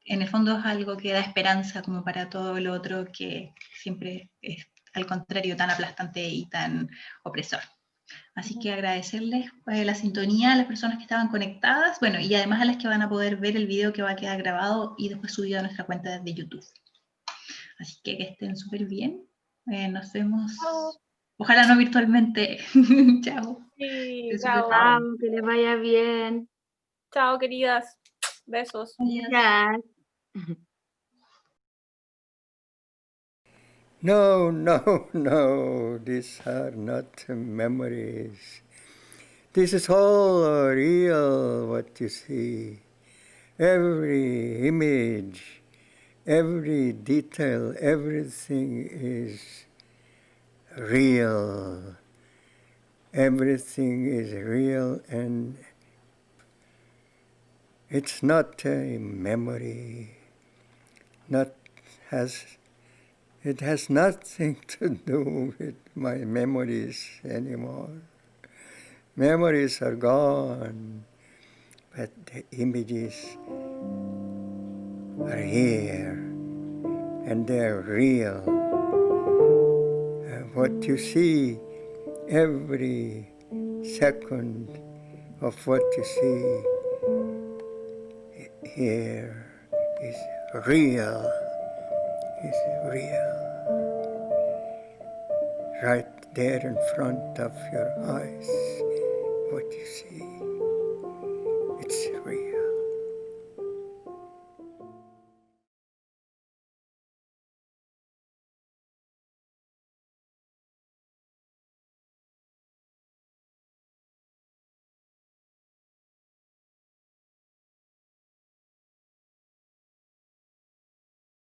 en el fondo es algo que da esperanza como para todo lo otro que siempre es, al contrario, tan aplastante y tan opresor. Así que agradecerles la sintonía a las personas que estaban conectadas, bueno, y además a las que van a poder ver el video que va a quedar grabado y después subido a nuestra cuenta de YouTube. Así que estén súper bien. Nos vemos, ojalá no virtualmente. Chao. Sí, Chao, chao. que les vaya bien. Chao, queridas. Besos. Gracias. No, no, no, these are not memories. This is all real, what you see. Every image, every detail, everything is real. Everything is real, and it's not a memory. It has nothing to do with my memories anymore. Memories are gone, but the images are here, and they're real. What you see, every second of what you see here is real. Is real. Right there in front of your eyes, what you see, it's real.